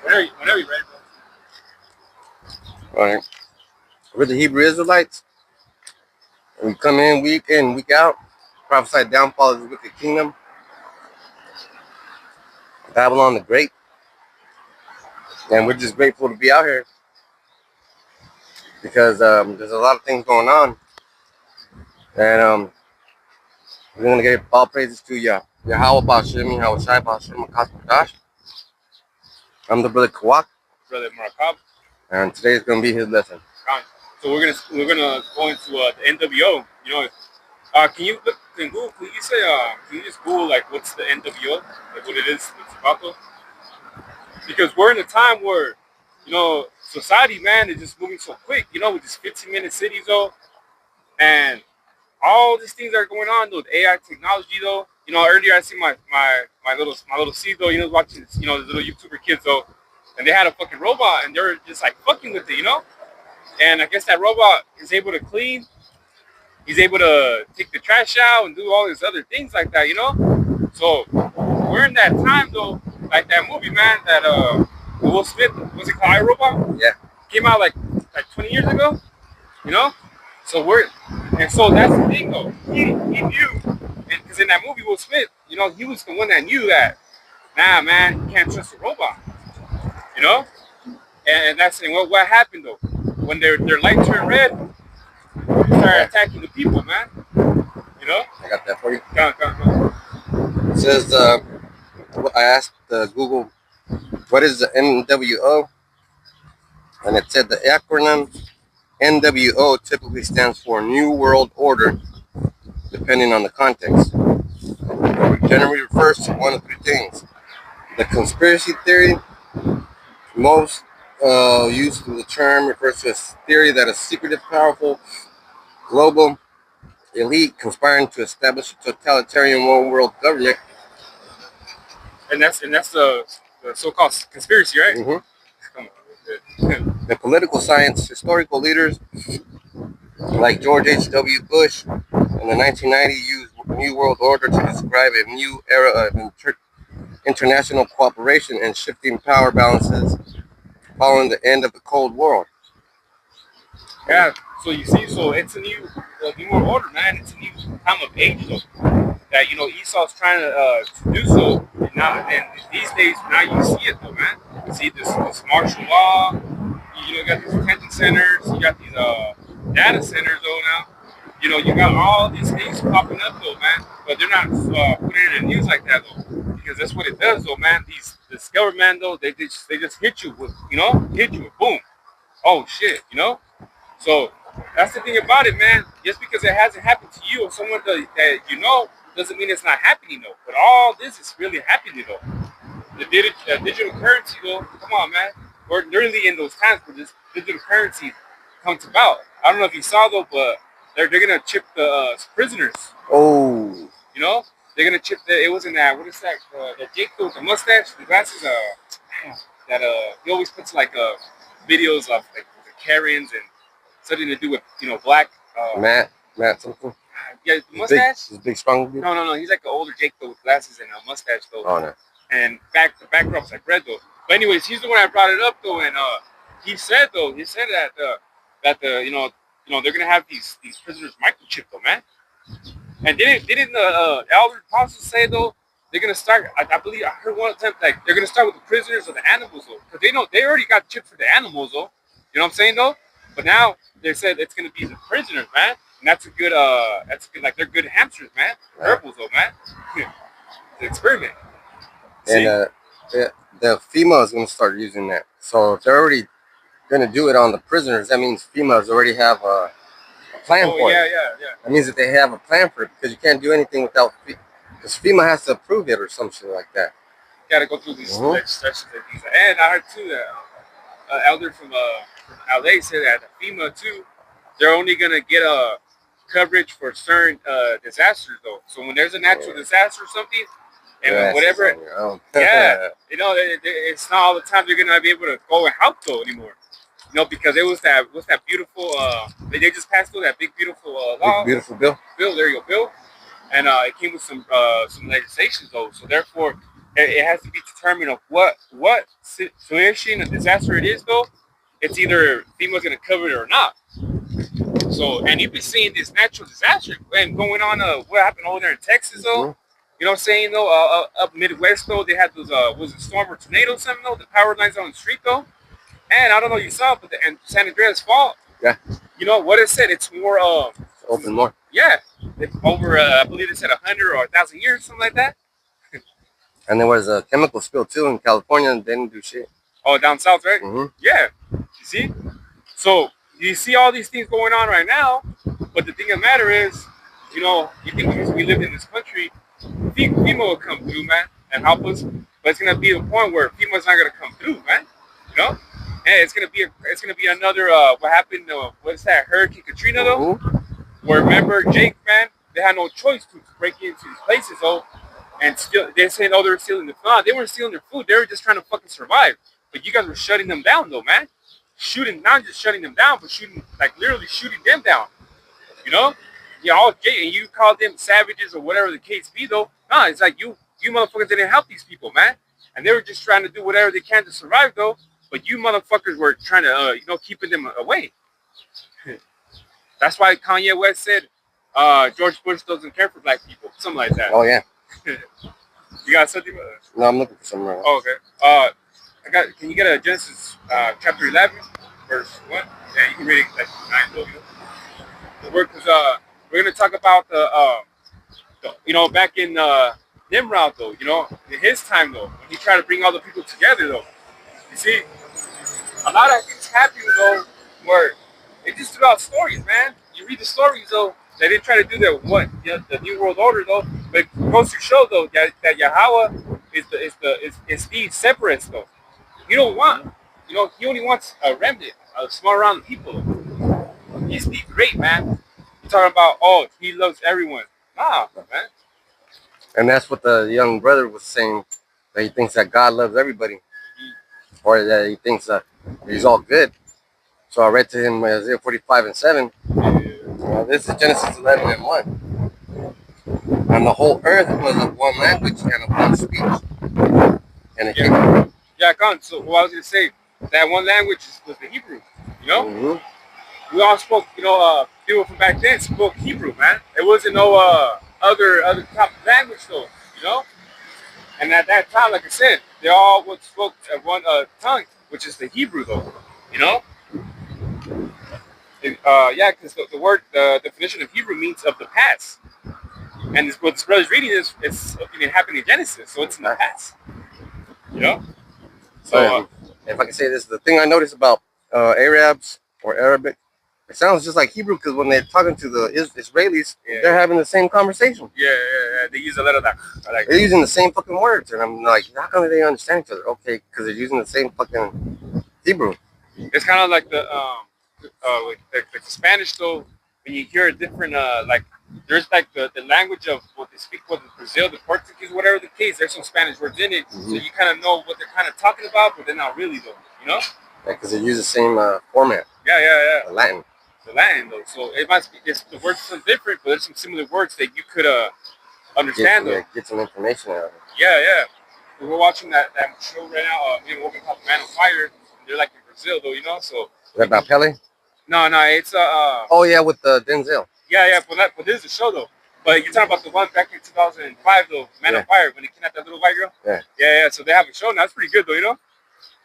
Whenever you're ready, All right. We're the Hebrew Israelites. We come in, week out. Prophesied downfall of the wicked kingdom. Babylon the Great. And we're just grateful to be out here because there's a lot of things going on. And we're going to give all praises to Yahweh Bashim, Yahweh Shai Bashim, Makasmadash. I'm the brother Kawak, brother Marakab. and today is going to be his lesson. So we're gonna go into the NWO. You know, can you look? Can Google? Can you say? Can you just Google like what's the NWO? Like what it is? What's about though? Because we're in a time where, society, man, is just moving so quick. You know, with these 15-minute cities though, and all these things that are going on though, with AI technology though. You know, earlier I see my little seed though. Watching this, the little YouTuber kids though, and they had a fucking robot and they were just like fucking with it. And I guess that robot is able to clean. He's able to take the trash out and do all these other things like that, So we're in that time though, like that movie, man, that Will Smith, was it called iRobot? Yeah. Came out like 20 years ago, So so that's the thing though. He knew, because in that movie Will Smith, he was the one that knew that, nah, man, you can't trust a robot, And that's saying, well, what happened though? When their light turned red, they started attacking the people, man. I got that for you. Go. It says, I asked Google, what is the NWO? And it said the acronym NWO typically stands for New World Order, depending on the context. It generally refers to one of three things. The conspiracy theory, most use of the term, refers to a theory that a secretive, powerful, global elite conspiring to establish a totalitarian one-world government. And that's the so-called conspiracy, right? The political science historical leaders like George H.W. Bush in the 1990s used New World Order to describe a new era of international cooperation and shifting power balances following the end of the Cold War. Yeah, so you see, so it's a new world order, man. It's a new time of age, though. That Esau's trying to do so. And these days, now you see it, though, man. You see this martial law. You got these detention centers. You got these data centers, though. Now, you got all these things popping up, though, man. But they're not putting it in the news like that, though, because that's what it does, though, man. This government, though, they just hit you with, boom. Oh shit, So that's the thing about it, man. Just because it hasn't happened to you or someone that doesn't mean it's not happening, though. But all this is really happening, though. The digital currency, though, come on, man. We're literally in those times where this digital currency comes about. I don't know if you saw, though, but they're going to chip the prisoners. Oh. They're going to chip it wasn't that, what is that, the Jake with the mustache, the glasses, that he always puts, like, videos of, like, the Karens and something to do with, black. Matt something? Yeah, the mustache? He's big, strong dude? No. He's like an older Jake, though, with glasses and a mustache, though. Oh, no. And the backdrop's like red, though. But anyways, he's the one that brought it up, though, and he said that they're gonna have these prisoners microchipped, though, man. And didn't the elder apostles say, though, they're gonna start? I believe I heard one time, like, they're gonna start with the prisoners or the animals, though, because they already got chipped for the animals, though. You know what I'm saying, though? But now they said it's gonna be the prisoners, man, and that's a good, like, they're good hamsters, man, herbals, though, man. The experiment. See? And the female is gonna start using that. So if they're already gonna do it on the prisoners, that means females already have a plan for it. Yeah. That means that they have a plan for it, because you can't do anything without, because FEMA has to approve it or something like that. You gotta go through these sessions and things. And I heard too that elder from LA said that FEMA too, they're only gonna get a coverage for certain disasters, though. So when there's a natural disaster or something, and whatever, it's not all the time they're gonna be able to go and help, though, anymore. Because it was that beautiful. They just passed through that big beautiful law. Big, beautiful bill. There you go, bill. And it came with some legislation, though. So therefore, it has to be determined of what situation or disaster it is though. It's either FEMA's gonna cover it or not. So, and you've been seeing this natural disaster and going on. What happened over there in Texas though? Mhm. You know what I'm saying though? Up Midwest though, they had those was it storm or tornado or something though? The power lines on the street though. And I don't know if you saw it, but and San Andreas Fault. Yeah. You know what it said? It's more Open more. yeah, it's over I believe it said 100 or 1,000 years, something like that. And there was a chemical spill too in California, and they didn't do shit. Oh, down south, right? Mm-hmm. Yeah. You see? So you see all these things going on right now, but the thing of the matter is, you know, you think because we live in this country, FEMA will come through, man, and help us. But it's gonna be the point where FEMA's not gonna come through, man. You know? And it's gonna be another what happened? What's that? Hurricane Katrina though. Mm-hmm. Where remember Jake, man, they had no choice to break into these places though, and still they're saying, oh, they were stealing the food. They weren't stealing their food. They were just trying to fucking survive. But you guys were shutting them down though, man. Shooting, not just shutting them down, but shooting, like literally shooting them down. You know? Yeah, all Jake, and you call them savages or whatever the case be though. Nah, it's like you motherfuckers didn't help these people, man, and they were just trying to do whatever they can to survive though. But you motherfuckers were trying to, keeping them away. That's why Kanye West said George Bush doesn't care for black people, something like that. Oh yeah. You got something? No, I'm looking for something. Right. Oh, okay. Can you get a Genesis chapter 11, verse 1? Yeah, you can read it like 9. Because we're gonna talk about back in Nimrod though, in his time though, when he tried to bring all the people together though. You see, a lot of things happen though, where they just threw out stories, man. You read the stories though, they didn't try to do the New World Order though, but it goes to show though that Yahweh is the separatists though. You don't want, he only wants a remnant, a small round of people. He's the great man. You're talking about, oh, he loves everyone. Nah, man. And that's what the young brother was saying, that he thinks that God loves everybody, or that he thinks that he's all good. So I read to him Isaiah 45:7. This is Genesis 11:1. And the whole earth was of one language and of one speech. And it came. Yeah, so what I was gonna say, that one language was the Hebrew. Mm-hmm. We all spoke. People from back then spoke Hebrew, man. It wasn't no other type of language though. And at that time, like I said, they all spoke one tongue, which is the Hebrew though. Because the word, the definition of Hebrew means of the past. And what this brother's reading is it happened in Genesis, so it's in the past. So if I can say this, the thing I noticed about Arabs or Arabic, it sounds just like Hebrew, because when they're talking to the Israelis, they're having the same conversation. Yeah. They use a lot of that. They're using the same fucking words, and I'm like, how come they understand each other? Okay, because they're using the same fucking Hebrew. It's kind of like the Spanish though. When you hear a different there's like the language of what they speak, what Brazil, the Portuguese, whatever the case. There's some Spanish words in it, so you kind of know what they're kind of talking about, but they're not really though. Yeah, because they use the same format. Yeah. The Latin though, so it must be the words are some different, but there's some similar words that you could understand though. Get some information out of it. Yeah. We're watching that show right now. What we call Man on Fire. They're like in Brazil though, so. Is that about Pele? No, it's oh yeah, with Denzel. Yeah, but this is a show though. But you're talking about the one back in 2005 though, Man on Fire, when they kidnapped that little white girl. Yeah. So they have a show now. That's pretty good though,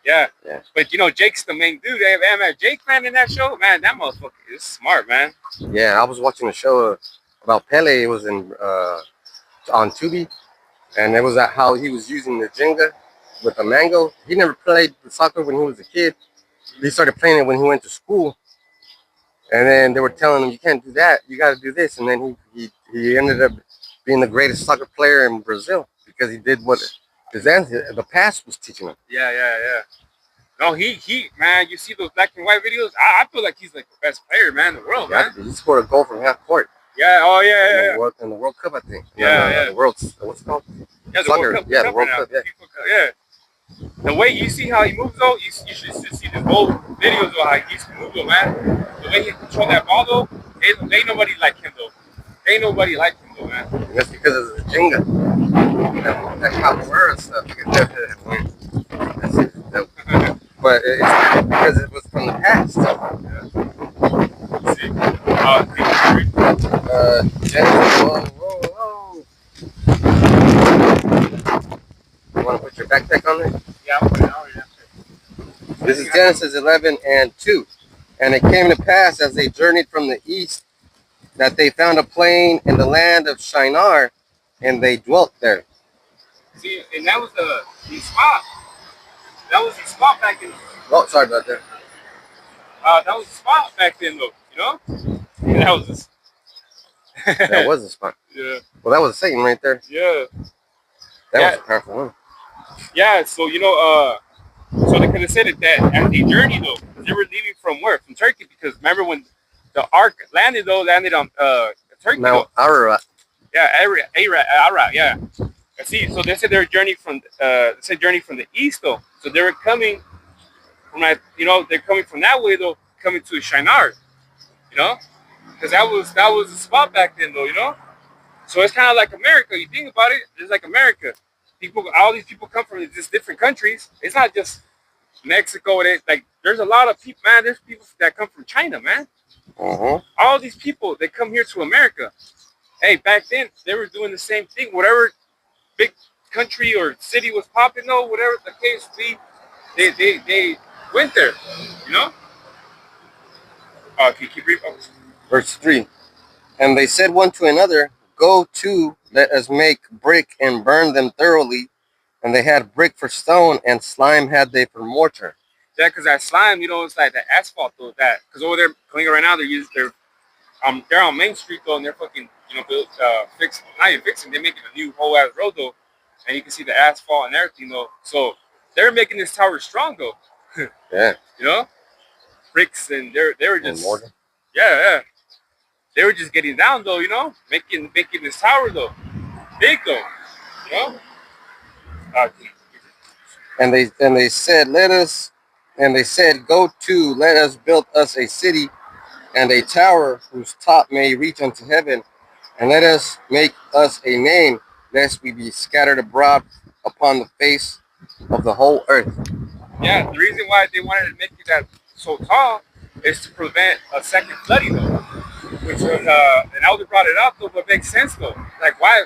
Yeah. But Jake's the main dude. They have Jake, man, in that show. Man, that motherfucker is smart, man. Yeah, I was watching a show about Pele. It was on Tubi, and it was how he was using the Jenga with a mango. He never played soccer when he was a kid. He started playing it when he went to school, and then they were telling him, you can't do that, you got to do this. And then he ended up being the greatest soccer player in Brazil, because he did what the past was teaching him. Yeah. No, he man, you see those black and white videos, I feel like he's like the best player, man, in the world, man. He scored a goal from half court. Yeah, yeah. In the World Cup, I think. Yeah. The World's, what's it called? Yeah, the World Cup. Yeah, the World Cup, yeah. The way you see how he moves though, you should see the whole videos of how he used to move though, man. The way he controlled that ball though, ain't nobody like him though. Ain't nobody like him though, man. That's because of the Jenga. That capoeira stuff. But it's because it was from the past. See? Genesis, whoa. You want to put your backpack on there? Yeah, I'm putting it out here. This is Genesis 11:2. And it came to pass as they journeyed from the east that they found a plain in the land of Shinar, and they dwelt there. See, and that was the spot. That was the spot back in. Oh, sorry about that. That was the spot back then, though. You know, and that was this. That was a spot. Yeah. Well, that was Satan right there. Yeah. That Yeah. was a powerful one. Yeah. So you know, so they could have said it that as they journeyed though, because they were leaving from where? From Turkey, because remember when the ark landed on Turkey. Mount Ararat. Yeah, Ararat. Yeah. See, so they said they were journey from the east though. So they were coming from that, you know, they're coming from that way though, coming to Shinar, you know, because that was the spot back then though, you know. So it's kind of like America. You think about it, it's like America. All these people come from just different countries. It's not just Mexico. Like there's a lot of people, man. There's people that come from China, man. All these people, they come here to America. Hey, back then they were doing the same thing. Whatever big country or city was popping, though, whatever the case be, they went there, you know. Can you keep reading? Verse 3. And they said one to another, Go to, let us make brick and burn them thoroughly. And they had brick for stone, and slime had they for mortar. Yeah, because that slime, you know, it's like the asphalt though. That because over there, Kalinga right now, they're on Main Street though, and they're fucking, you know, not even fixing, they're making a new whole ass road though, and you can see the asphalt and everything though. So they're making this tower strong though. Yeah. You know, bricks, and they were just mortar. Yeah. They were just getting down though, you know, making this tower though, big though, you know. And they said, Go to, let us build us a city and a tower whose top may reach unto heaven, and let us make us a name, lest we be scattered abroad upon the face of the whole earth. Yeah, the reason why they wanted to make it that so tall is to prevent a second flooding though, which was an elder brought it up though, but makes sense though. Like why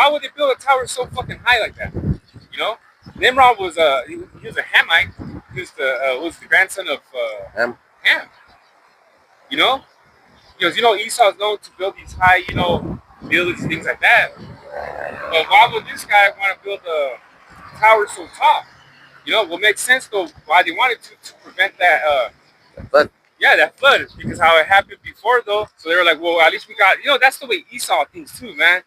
would they build a tower so fucking high like that? You know, Nimrod was he was a Hamite. He was the grandson of Ham. You know, because you know Esau's known to build these high, you know, buildings and things like that. But why would this guy want to build a tower so tall? You know, what makes sense though, why they wanted to prevent that flood. Yeah, that flood, because how it happened before though. So they were like, well, at least we got, you know, that's the way Esau thinks too, man.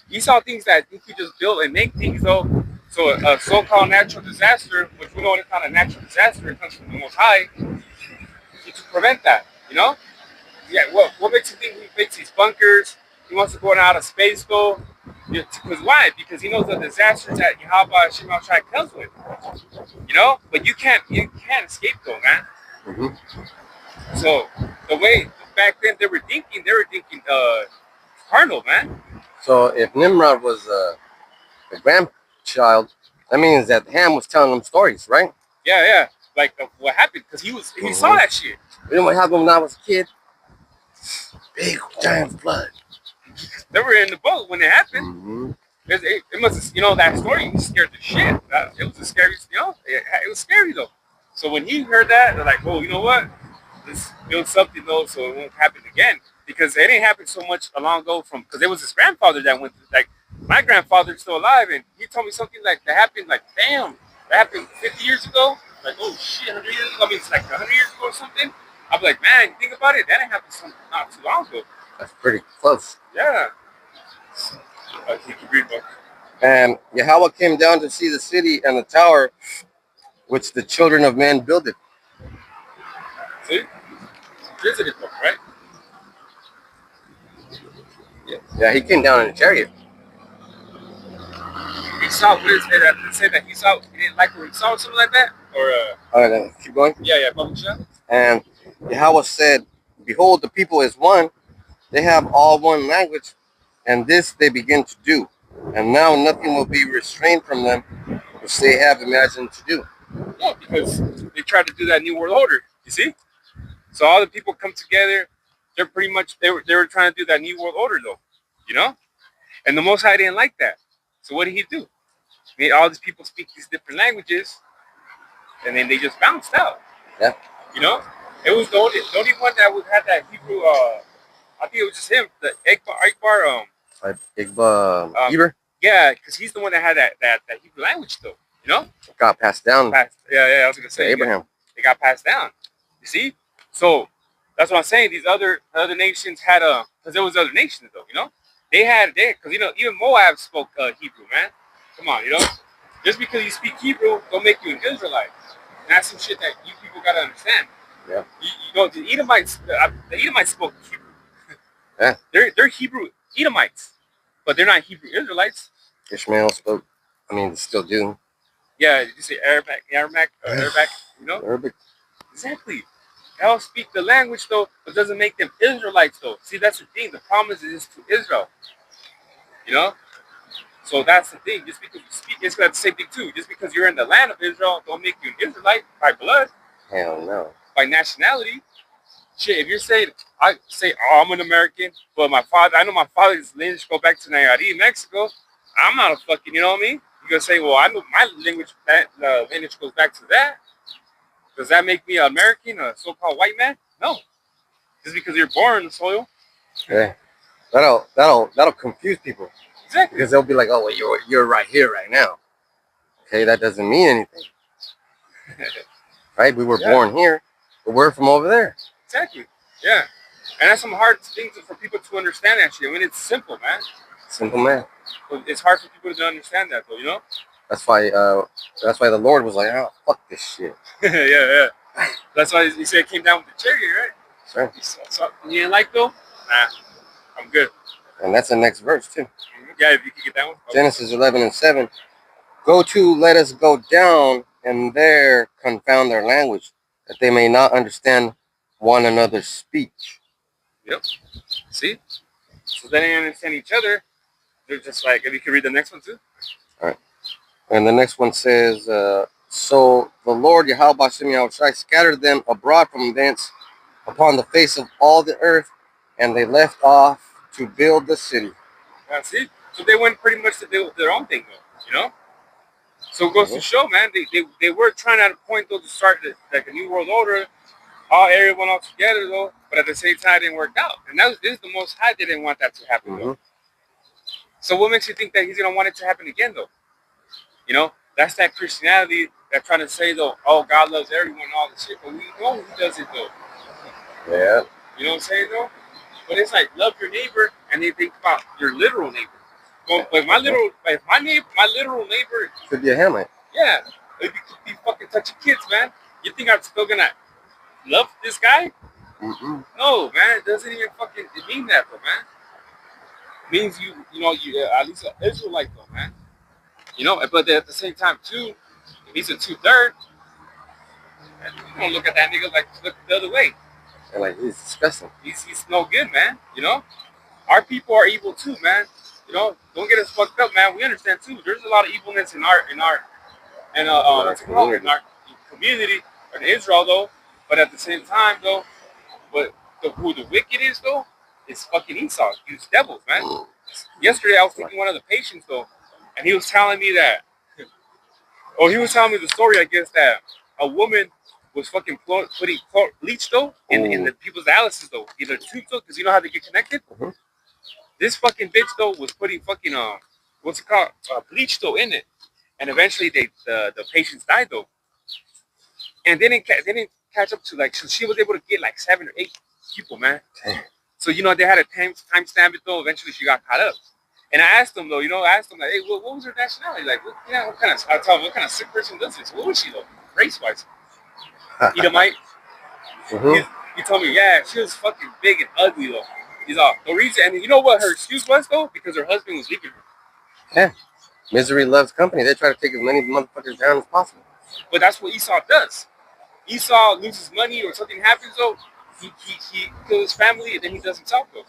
Esau thinks that he could just build and make things though. So a so-called natural disaster, which we know it's not a natural disaster, it comes from the Most High, to prevent that, you know? Yeah, what makes you think he makes these bunkers? He wants to go out of space though. Because why? Because he knows the disasters that Yahweh Shemel Shai comes with. You know? But you can't escape though, man. Mm-hmm. So the way back then they were thinking carnal, man. So if Nimrod was a grandchild, that means that Ham was telling them stories, right? Yeah. Like what happened? Because he saw that shit. You know what happened when I was a kid? Big giant flood. They were in the boat when it happened. Mm-hmm. It must, you know, that story scared the shit. It was the scariest, you know. It was scary though. So when he heard that, they're like, "Oh, you know what? Let's build something though, so it won't happen again." Because it didn't happen so much long ago. Because it was his grandfather that went. Like my grandfather's still alive, and he told me something like that happened. Like, damn, that happened 50 years ago. Like, oh shit, 100 years ago. I mean, it's like 100 years ago or something. I'm like, man, think about it. That didn't happen not too long ago. That's pretty close. Yeah. And Yahweh came down to see the city and the tower which the children of men builded. See? Visited them, right? Yeah, he came down in a chariot. He saw, what is it? Did it say that he didn't like what he saw or something like that? Or all right, keep going. Yeah, public shot. And Yahweh said, Behold, the people is one, They have all one language, and this they begin to do. And now nothing will be restrained from them which they have imagined to do. Yeah, because they tried to do that New World Order. You see? So all the people come together. They're pretty much they were trying to do that New World Order though. You know? And the Most High didn't like that. So what did he do? He made all these people speak these different languages, and then they just bounced out. Yeah. You know? It was the only one that had that Hebrew. I think it was just him, the Ekbar. Igba Eber Yeah, because he's the one that had that Hebrew language though. You know? got passed down Yeah. I was gonna to say Abraham. they got passed down. You see? So that's what I'm saying. These other nations had because there was other nations though. You know? Because even Moab spoke Hebrew, man. Come on, you know? Just because you speak Hebrew, don't make you an Israelite. And that's some shit that you people gotta understand. Yeah. The Edomites spoke Hebrew. Yeah. They're Hebrew Edomites, but they're not Hebrew Israelites. Ishmael spoke. I mean, they still do. Yeah, did you say Arabic? You know? Arabic. Exactly. They all speak the language though, but doesn't make them Israelites though. See, that's the thing. The promise is to Israel. You know? So that's the thing. Just because you speak, it's the same thing too. Just because you're in the land of Israel, don't make you an Israelite by blood. Hell no. By nationality. Shit, if you're saying, I say, oh, I'm an American, but I know my father's lineage go back to Nayarit, Mexico. I'm not a fucking, you know what I mean? You're gonna say, well, I know my lineage goes back to that. Does that make me an American, a so-called white man? No. Just because you're born in the soil. Yeah. That'll confuse people. Exactly. Because they'll be like, oh, well, you're right here, right now. Okay, that doesn't mean anything. Right? We were born here, but we're from over there. Exactly. Yeah. And that's some hard things for people to understand, actually. I mean, it's simple, man. Simple man. But it's hard for people to understand that, though, you know? That's why the Lord was like, oh, fuck this shit. Yeah. That's why he said it came down with the chariot, right? Sure. So you didn't like, though? Nah, I'm good. And that's the next verse, too. Yeah, if you could get that one. Okay. Genesis 11:7. Go to, let us go down, and there confound their language, that they may not understand one another's speech. Yep. See? So they didn't understand each other. They're just like, if you could read the next one too. All right. And the next one says, so the Lord Yahweh Bashem Yahushai scattered them abroad from thence upon the face of all the earth, and they left off to build the city. That's it. So they went pretty much to do their own thing, though, you know? So it goes to show, man, they were trying at a point, though, to start like a new world order, everyone all together, though, but at the same time, it didn't work out. And this is the Most High didn't want that to happen, though. So what makes you think that he's going to want it to happen again, though? You know, that's that Christianity that's trying to say, though, oh, God loves everyone, all this shit, but we know he does it, though. Yeah. You know what I'm saying, though? But it's like, love your neighbor, and they think about your literal neighbor. Well, like my literal neighbor could be a Hamite. Yeah, it could be fucking touching kids, man. You think I'm still gonna love this guy? Mm-mm. No, man. It doesn't even fucking mean that, though, man. It means you at least an Israelite, though, man. You know, but at the same time, too, if he's a 2/3, you don't look at that nigga like look the other way. And like he's disgusting. He's no good, man. You know, our people are evil too, man. You know, don't get us fucked up, man. We understand too. There's a lot of evilness in our community in Israel, though. But at the same time, though, who the wicked is, though, is fucking Esau. He's devils, man. Yesterday, I was thinking one of the patients, though, and he was telling me that. Oh, he was telling me the story, I guess, that a woman was fucking putting bleach, though, in the people's dialysis, though. Either tubes, though, because you know how they get connected. This fucking bitch, though, was putting fucking what's it called, bleach, though, in it, and eventually the patients died, though, and they didn't catch up to, like, so she was able to get like 7 or 8 people, man. So you know they had a time stamp it, though. Eventually she got caught up, and I asked them, though, you know, like, hey, what was her nationality? Like, what kind of? I tell them, what kind of sick person does this? What was she, though, race wise? Edomite. He told me, yeah, she was fucking big and ugly, though. He's all the reason, and you know what her excuse was, though, because her husband was leaving her. Yeah, misery loves company. They try to take as many motherfuckers down as possible. But that's what Esau does. Esau loses money or something happens, though. he kills his family and then he does himself though.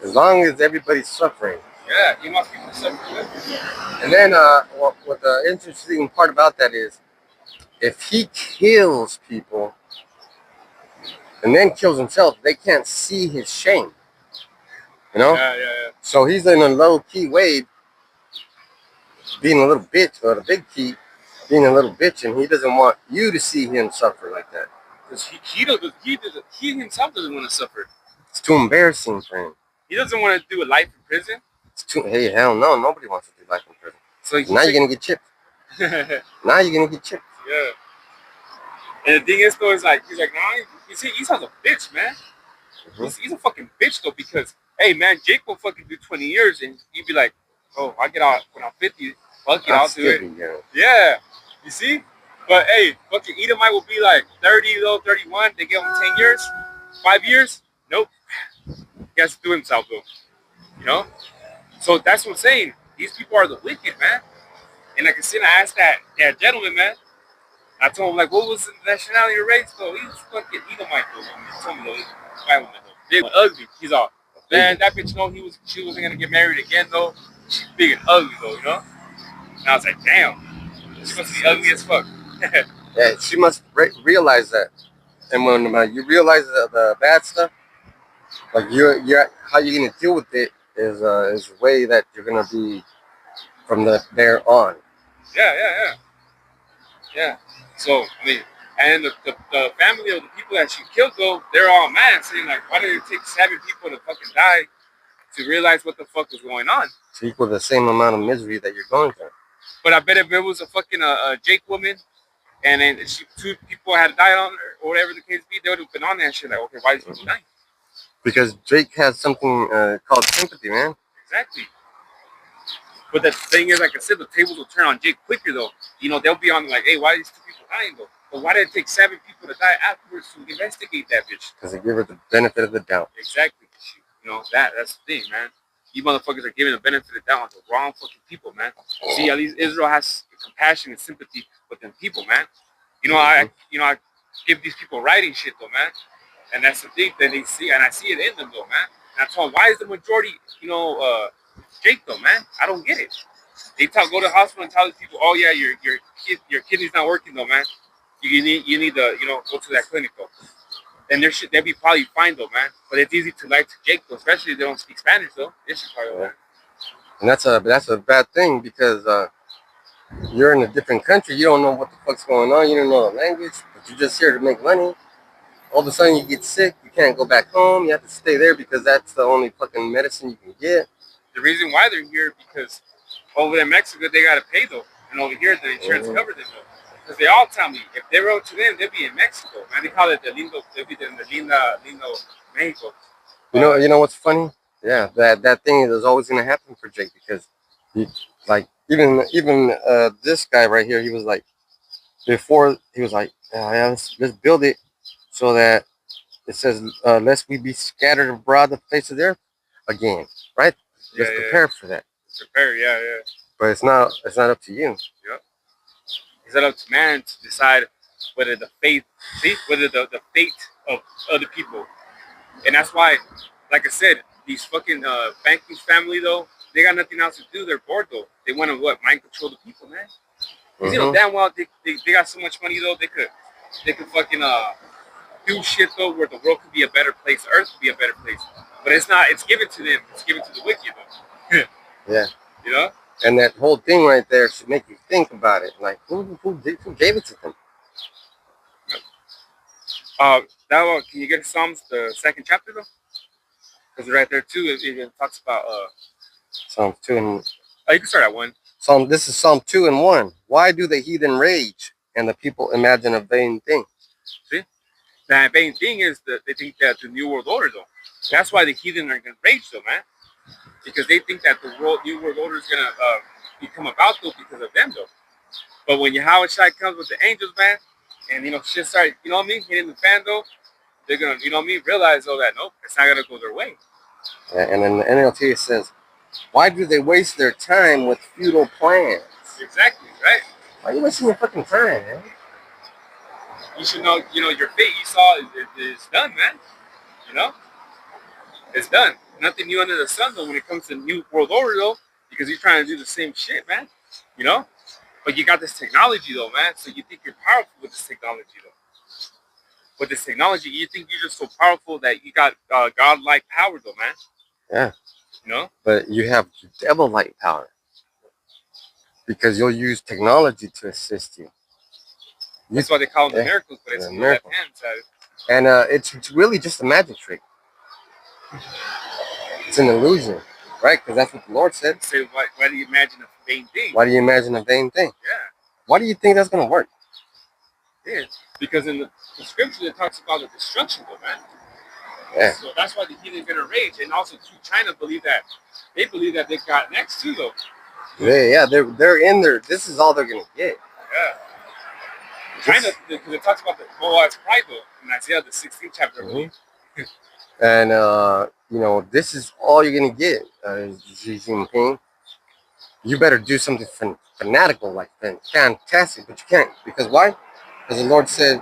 As long as everybody's suffering. Yeah, he wants people to suffer. And then what the interesting part about that is, if he kills people and then kills himself, they can't see his shame. You know? Yeah, yeah, yeah. So he's in a low key way being a little bitch, or the big key being a little bitch, and he doesn't want you to see him suffer like that. Because he himself doesn't want to suffer. It's too embarrassing for him. He doesn't want to do a life in prison. It's too, hey, hell no, nobody wants to do life in prison. So now you're gonna get chipped. Now you're gonna get chipped. Yeah. And the thing is though, he's like, nah, you see, Esau's a bitch, man. Mm-hmm. He's a fucking bitch though, because hey man, Jake will fucking do 20 years and you'd be like, oh, I get out when I'm 50, fuck it, I'll do it. Yeah. You see? But hey, fucking Edomite will be like 30 though, 31, they give him 10 years, 5 years, nope. He has to do himself though. You know? So that's what I'm saying. These people are the wicked, man. And I can sit and ask that gentleman, man. I told him, like, what was the nationality or race, though? He was fucking Edomite, though. He told me, though, he was a white woman, though. Big and ugly. He's all, man, that bitch, no, she wasn't going to get married again, though. She's big and ugly, though, you know? And I was like, damn. She must be ugly as fuck. Yeah, she must realize that. And when you realize the bad stuff, like you're how you're going to deal with it is a way that you're going to be from there on. Yeah. So, I mean, and the family of the people that she killed, though, they're all mad, saying, like, why did it take 7 people to fucking die to realize what the fuck was going on? To equal the same amount of misery that you're going through. But I bet if it was a fucking Jake woman, and then 2 people had died on her, or whatever the case be, they would have been on that shit, like, okay, why is he dying? Because Drake has something called sympathy, man. Exactly. But the thing is, like I said, the tables will turn on Jake quicker, though. You know, they'll be on like, hey, why are these 2 people dying, though? But why did it take 7 people to die afterwards to investigate that bitch? Because they give her the benefit of the doubt. Exactly. You know, that's the thing, man. You motherfuckers are giving the benefit of the doubt to the wrong fucking people, man. See, at least Israel has compassion and sympathy with them people, man. You know, I give these people writing shit, though, man. And that's the thing that they see, and I see it in them, though, man. And that's why is the majority, Jake, though, man? I don't get it. They go to the hospital and tell these people, oh yeah, your kidney's not working, though, man. You need to, go to that clinic, though. And they'll be probably fine, though, man. But it's easy to lie to Jake, though, especially if they don't speak Spanish, though. This is part of that. And that's a bad thing, because you're in a different country. You don't know what the fuck's going on. You don't know the language, but you're just here to make money. All of a sudden you get sick. You can't go back home. You have to stay there because that's the only fucking medicine you can get. The reason why they're here because over in Mexico they gotta pay, though, and over here the insurance covers them, though. Because they all tell me if they wrote to them, they'd be in Mexico, man. They call it the lindo, they'd be in the lindo Mexico. You know what's funny? Yeah, that thing is always gonna happen for Jake, because even this guy right here, he was like, before he was like, yeah, let's build it so that it says, lest we be scattered abroad the face of the earth again, right? Let's prepare for that. Prepare, yeah. But it's not up to you. Yep. It's not up to man to decide whether the fate of other people. And that's why, like I said, these fucking banking family, though, they got nothing else to do. They're bored, though. They want to mind control the people, man. Because you know damn well they got so much money, though, they could fucking do shit, though, where the world could be a better place, the earth could be a better place. But it's not. It's given to them. It's given to the wicked, though. Yeah. You know. And that whole thing right there should make you think about it. Like, who gave it to them? That one, can you get Psalms, the 2nd chapter, though? Because right there too, it even talks about Psalms 2 and. Oh, you can start at 1. This is Psalm 2 and 1. Why do the heathen rage and the people imagine a vain thing? See, that vain thing is that they think that the New World Order, though. That's why the heathen are gonna rage, though, man. Because they think that the New World Order is gonna become about, though, because of them, though. But when Yahweh Shai comes with the angels, man, and shit started, hitting the fan, though, they're gonna, realize, though, that nope, it's not gonna go their way. Yeah, and then the NLT it says, why do they waste their time with futile plans? Exactly, right? Why are you wasting your fucking time, man? you should know, your fate Esau is done, man. You know, it's done. Nothing new under the sun though when it comes to new world order though, because you're trying to do the same shit, man. You know, but you got this technology though, man. So you think you're powerful with this technology though. With this technology, you think you're just so powerful that you got godlike power though, man. Yeah. You know. But you have devil-like power because you'll use technology to assist you. That's why they call them the miracles, but it's miracle. left hand side. And it's really just a magic trick. It's an illusion, right? Because that's what the Lord said. So why do you imagine a vain thing? Why do you imagine a vain thing? Yeah. Why do you think that's going to work? Yeah, because in the scripture it talks about the destruction of man. Yeah. So that's why the heathen gonna rage, and also too, China believe that they got next too though. They're in there. This is all they're gonna get. Yeah. China, because it talks about the Moab's pride though in Isaiah the 16th chapter. Mm-hmm. And this is all you're gonna get, Xi Jinping. You better do something fanatical, like fantastic, but you can't, because why? Because the Lord said,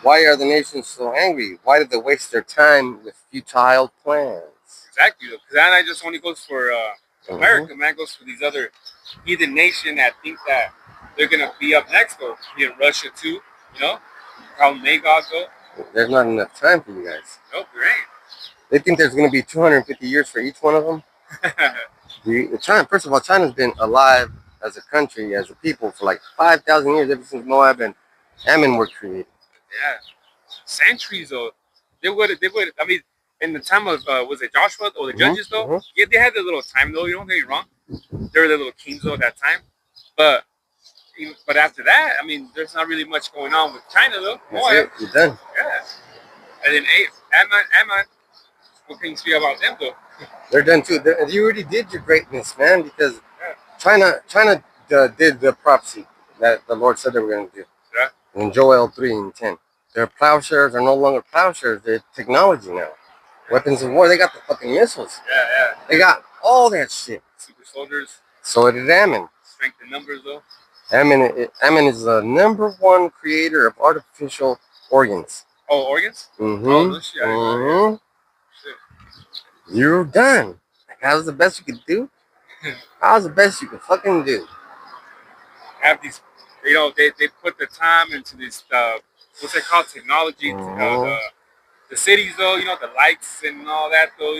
"Why are the nations so angry? Why did they waste their time with futile plans?" Exactly, because that just only goes for America, man. Goes for these other heathen nation that think that they're gonna be up next, though. In Russia too, how Magog go. There's not enough time for you guys. Nope, there ain't. They think there's gonna be 250 years for each one of them. China, first of all, China's been alive as a country, as a people, for like 5,000 years, ever since Moab and Ammon were created. Yeah, centuries though. They would. I mean, in the time of was it Joshua or the judges though? Mm-hmm. Yeah, they had their little time though. You don't get me wrong. They were the little kings though at that time, but after that, I mean, there's not really much going on with China though. That's it. You're done. Yeah, and then Ammon. What can you say about them though? They're done too. You already did your greatness, man, because China did the prophecy that the Lord said they were going to do. Yeah. In Joel 3:10. Their plowshares are no longer plowshares. They're technology now. Weapons of war. They got the fucking missiles. Yeah. They got all that shit. Super soldiers. So did Ammon. Strength in numbers, though. Ammon is the #1 creator of artificial organs. Oh, organs? Mm-hmm. Oh, no shit. Mm-hmm. Shit. You're done. That was the best you could do. That was the best you could fucking do. Have these, they put the time into this, what's it called, technology, the cities though, the lights and all that though,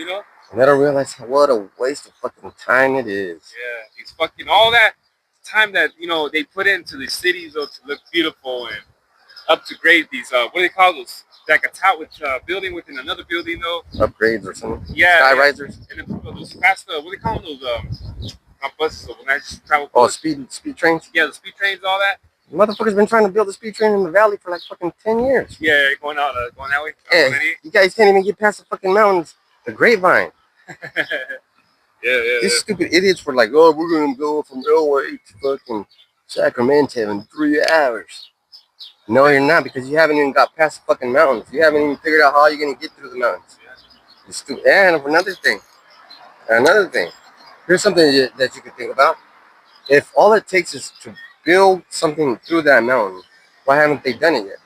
And they don't realize what a waste of fucking time it is. Yeah, it's fucking all that time that, they put into the cities though to look beautiful and up to grade these, what do they call those? Like a tower with building within another building though. Upgrades or something. Yeah. Sky risers. And then those fast, what do they call those, not buses, so when I just travel. Oh, speed trains? Yeah, the speed trains, all that. Motherfuckers been trying to build a speed train in the valley for like fucking 10 years. Yeah, going that way. Yeah, you guys can't even get past the fucking mountains, the grapevine. Yeah. These stupid idiots were like, oh, we're going to go from LA to fucking Sacramento in 3 hours. No, you're not, because you haven't even got past the fucking mountains. You haven't even figured out how you're going to get through the mountains. You're stupid. And another thing. Here's something that you could think about. If all it takes is to build something through that mountain, why haven't they done it yet?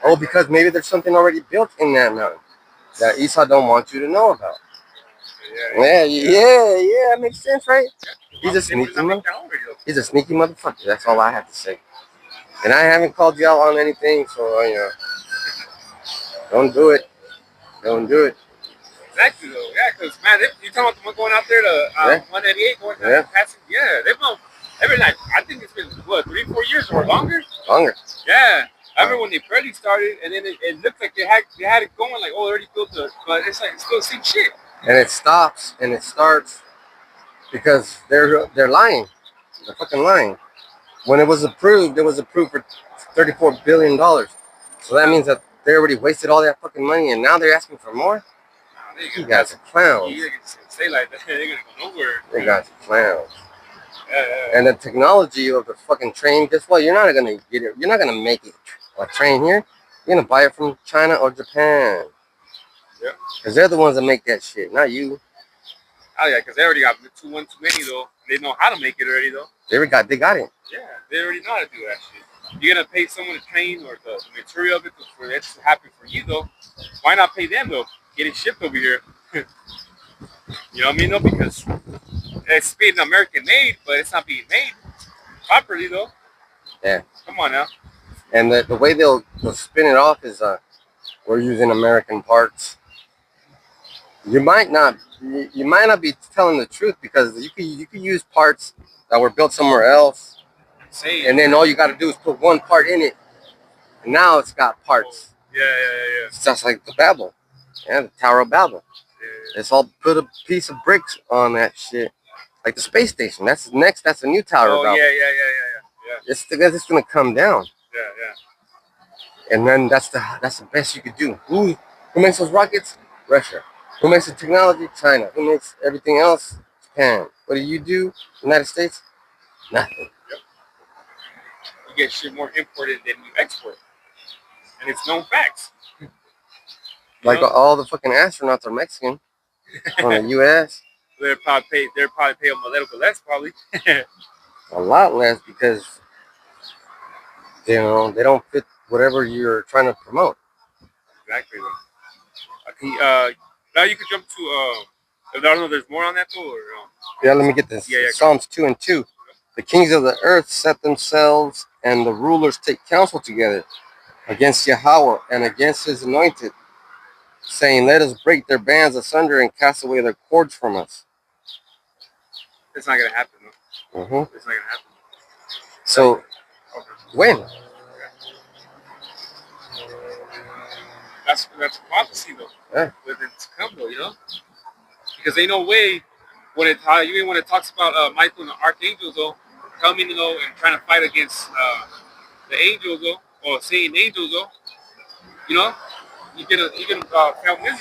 Oh, because maybe there's something already built in that mountain that Esau don't want you to know about. Yeah, that makes sense, right? He's a sneaky motherfucker. That's all I have to say. And I haven't called you out on anything, so don't do it. Don't do it. Exactly though, yeah, because man, you talking about the one going out there to 188, going passing, they've been like, I think it's been 3-4 years or longer. Yeah, I remember when they barely started, and then it looked like they had it going, like, oh, they already built but it's like it's still the same shit. And it stops and it starts because they're lying. They're fucking lying. When it was approved for $34 billion. So that means that they already wasted all that fucking money, and now they're asking for more. You guys are clowns. You say like that, they're gonna go nowhere. You guys are clowns. Yeah. And the technology of the fucking train, guess what? You're not gonna get it. You're not gonna make it a train here. You're gonna buy it from China or Japan. Yeah. Because they're the ones that make that shit, not you. Oh yeah, because they already got too many though. They know how to make it already though. They got it. Yeah, they already know how to do that shit. You're gonna pay someone to train or the material of it for it to happen for you though. Why not pay them though? Get it shipped over here. You know what I mean though? Because it's being American made, but it's not being made properly though. Yeah. Come on now. And the way they'll spin it off is we're using American parts. You might not be telling the truth because you could use parts that were built somewhere else, and then all you got to do is put one part in it, and now it's got parts. Yeah. It's just like the Babel, the Tower of Babel. Yeah. It's all put a piece of bricks on that shit, like the space station. That's next. That's a new Tower of Babel. Yeah. It's gonna come down. Yeah. And then that's the best you could do. Who makes those rockets? Russia. Who makes the technology? China. Who makes everything else? Japan. What do? United States? Nothing. Yep. You get shit more imported than you export, and it's known facts. Like all the fucking astronauts are Mexican from the U.S. They're probably pay them a little bit less, probably. A lot less because they don't fit whatever you're trying to promote. Exactly. Now you could jump to I don't know. There's more on that though. Or, Yeah, let me get this. Yeah. Psalms 2:2. The kings of the earth set themselves, and the rulers take counsel together against Yahweh and against His anointed, saying, "Let us break their bands asunder and cast away their cords from us." It's not gonna happen though. Mm-hmm. It's not gonna happen. So, when? That's prophecy though. Yeah. But it's come though, you know, because ain't no way when it even when it talks about Michael and the archangels though coming and trying to fight against the angels though or Satan angels though, you know, you can count misery.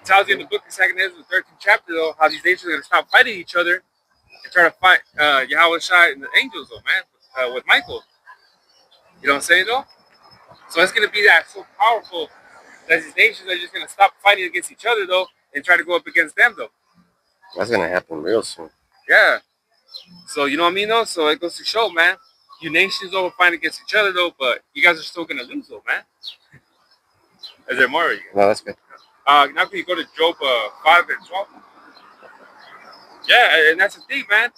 It tells you in the book of 2nd Ezra, the 13th chapter though, how these nations are gonna stop fighting each other and try to fight Yahweh Shai and the angels though, man, with Michael. You know what I'm saying though? So it's gonna be that so powerful that these nations are just gonna stop fighting against each other though and try to go up against them though. That's gonna happen real soon. Yeah. So you know what I mean though? So it goes to show, man. You nations over fighting against each other though, but you guys are still gonna lose though, man. Is there more? No, that's good. Now can you go to Job 5 and 12? Yeah, and that's the thing, man.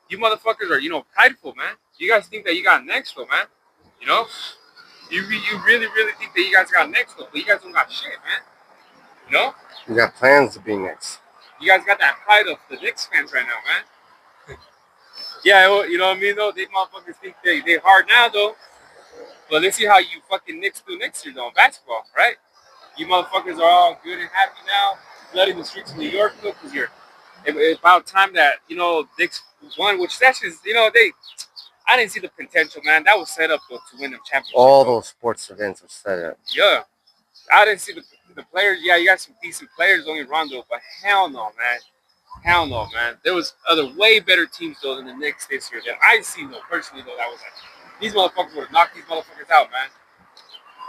You motherfuckers are, prideful, man. You guys think that you got next though, man. You know? You really, really think that you guys got next though, but you guys don't got shit, man. You know? You got plans to be next. You guys got that pride of the Knicks fans right now, man. Yeah, you know what I mean though? They motherfuckers think they hard now though. But let's see how you fucking Knicks do next year though in basketball, right? You motherfuckers are all good and happy now, flooding the streets of New York though, because it's about time that, Knicks won, which that's just, I didn't see the potential, man. That was set up though to win the championship. All those sports events are set up. Yeah. I didn't see the players. Yeah, you got some decent players, don't get me wrong though, but hell no, man. Hell no, man. There was other way better teams though than the Knicks this year that I seen though personally though. That was like these motherfuckers would have knocked these motherfuckers out, man.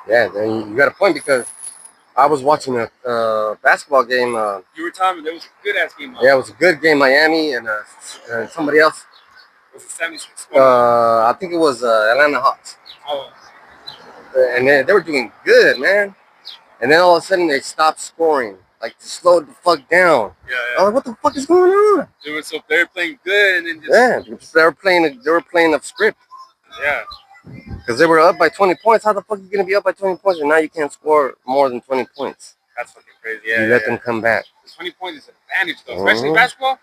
Yeah, then you got a point because I was watching a basketball game. You were telling me there was a good ass game. Yeah, it was a good game. Miami and somebody else. Was the 76? I think it was Atlanta Hawks. Oh. And they were doing good, man. And then all of a sudden they stopped scoring. Like, just slowed the fuck down. Yeah. I was like, what the fuck is going on? They were playing good and then just... they were playing a script. Yeah. Because they were up by 20 points. How the fuck are you going to be up by 20 points and now you can't score more than 20 points? That's fucking crazy. Yeah, you let them come back. 20 points is an advantage, though. Especially in basketball.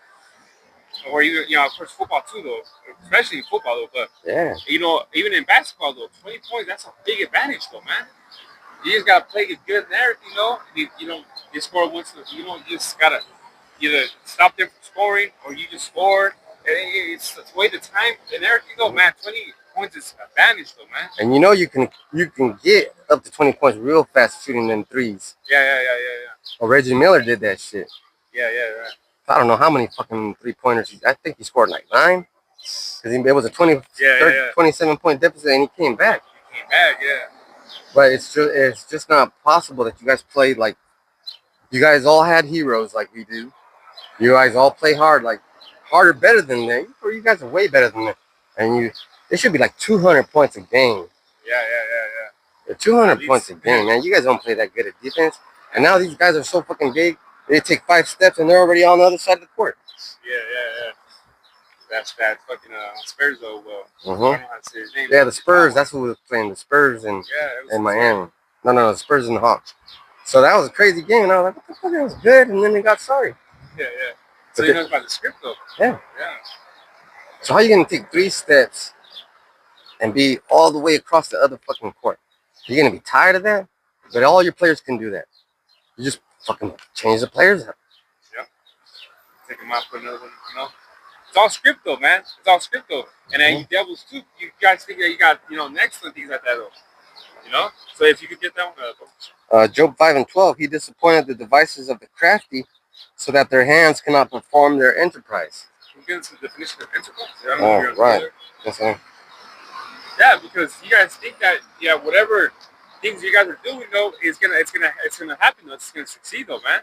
Or even, of course, football, too, though. Especially in football, though. But, even in basketball, though, 20 points, that's a big advantage, though, man. You just got to play it good and everything, You score once, you just got to either stop them from scoring or you just score. It's the way the time and everything, though, man. 20 points is an advantage, though, man. And you can get up to 20 points real fast shooting them threes. Yeah. Well, Reggie Miller did that shit. Yeah. I don't know how many fucking 3-pointers. I think he scored like 9. Because it was a 27-point deficit and he came back. Yeah. But it's just not possible that you guys played like, you guys all had heroes like we do. You guys all play hard, like harder, better than them. Or you guys are way better than them. And It should be like 200 points a game. Yeah. 200 points a game, man. You guys don't play that good at defense. And now these guys are so fucking big. They take 5 steps and they're already on the other side of the court. Yeah. That's that fucking Spurs though. I don't Mm-hmm. know how to say his name. Yeah, the Spurs. That's who was playing. The Spurs in Miami. No, the Spurs and the Hawks. So that was a crazy game. And I was like, what the fuck? That was good. And then they got sorry. Yeah. So you know about the script though. Yeah. Yeah. So how you gonna take 3 steps and be all the way across the other fucking court? You're gonna be tired of that? But all your players can do that. You just fucking change the players up. Yeah. Take them out, put another one, you know. It's all script though, man. It's all script though. And then you Devils too. You guys think that you got, excellent things like that though. You know? So if you could get that one, Job 5 and 12, he disappointed the devices of the crafty so that their hands cannot perform their enterprise. Can you get into the definition of enterprise? I don't know if you're right. That's right. Yeah, because you guys think that whatever things you guys are doing though it's gonna happen though. It's gonna succeed though, man.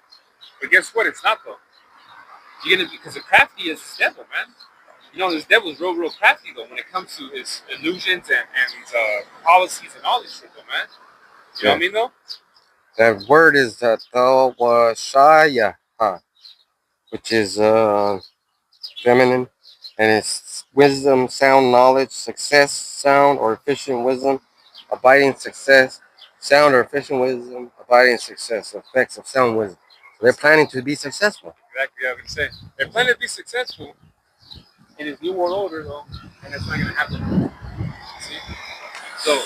But guess what? It's not though. You're gonna because the crafty is the devil, man. You know, this devil's real crafty though when it comes to his illusions and his policies and all this shit though, man. You know what I mean though? That word is tawashaya, which is feminine, and it's wisdom, sound knowledge, success, sound or efficient wisdom, abiding success, sound or efficient wisdom, abiding success, effects of sound wisdom. So they're planning to be successful. Exactly, I was gonna say they're planning to be successful in this new world order though, and it's not gonna happen. See? So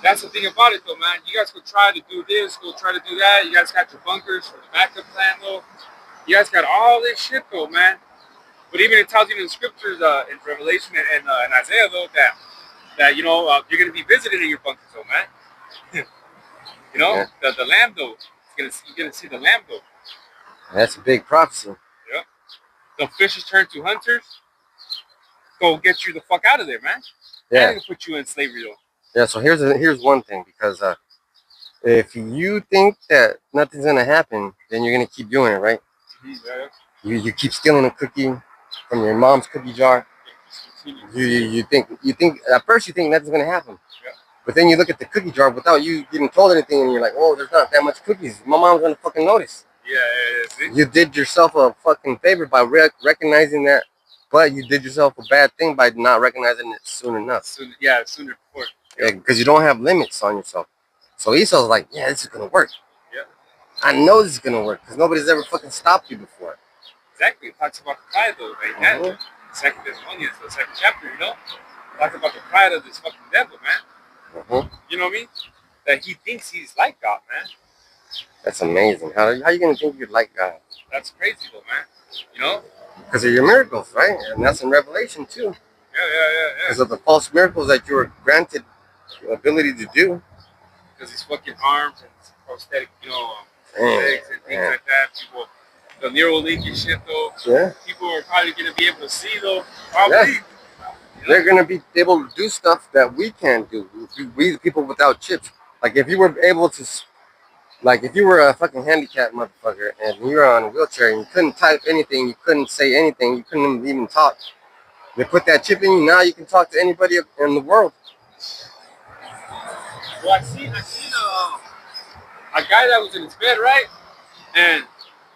that's the thing about it though, man. You guys could try to do this, go try to do that. You guys got your bunkers for the backup plan though. You guys got all this shit though, man. But even it tells you in the scriptures, in Revelation and in Isaiah though, that you're gonna be visited in your bunkers though, man. The lamb though, you're gonna see the lamb though. That's a big prophecy. Yeah. The fishes turn to hunters. Go get you the fuck out of there, man. Yeah. And put you in slavery though. Yeah. So here's one thing, because if you think that nothing's gonna happen, then you're gonna keep doing it, right? Mm-hmm, You keep stealing a cookie from your mom's cookie jar. You think at first you think nothing's gonna happen, but then you look at the cookie jar without you getting told anything, and you're like, oh, there's not that much cookies. My mom's gonna fucking notice. Yeah. See? You did yourself a fucking favor by recognizing that, but you did yourself a bad thing by not recognizing it soon enough. Sooner before. Yeah, because you don't have limits on yourself. So Esau's like, yeah, this is gonna work. Yeah. I know this is gonna work because nobody's ever fucking stopped you before. Exactly. It talks about the pride though. Like Second Thessalonians, the second chapter, It talks about the pride of this fucking devil, man. You know what I mean? That he thinks he's like God, man. That's amazing. How you gonna think you're like God? That's crazy though, man. Because of your miracles, right? And that's in Revelation too. Yeah. Because of the false miracles that you were granted the ability to do. Because his fucking arms and his prosthetic, legs and things like that. People, the Neuralink and shit though. Yeah. People are probably gonna be able to see though. Probably. Yeah. They're gonna be able to do stuff that we can't do. We the people without chips. Like if you were able to. Like, if you were a fucking handicapped motherfucker and you were on a wheelchair and you couldn't type anything, you couldn't say anything, you couldn't even talk, they put that chip in you, now you can talk to anybody in the world. Well, I seen a guy that was in his bed, right? And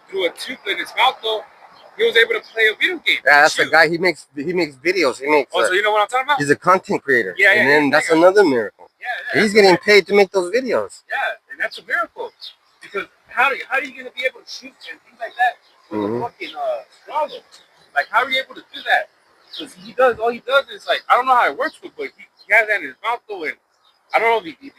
through a tube in his mouth, though, he was able to play a video game. Yeah, that's the guy, he makes videos. So you know what I'm talking about? He's a content creator. Yeah. And then that's another miracle. Yeah. He's getting paid to make those videos. Yeah, and that's a miracle. Because how are you going to be able to shoot and things like that with a fucking straw? Like, how are you able to do that? Because all he does is, like, I don't know how it works, but he has that in his mouth, though, and I don't know if he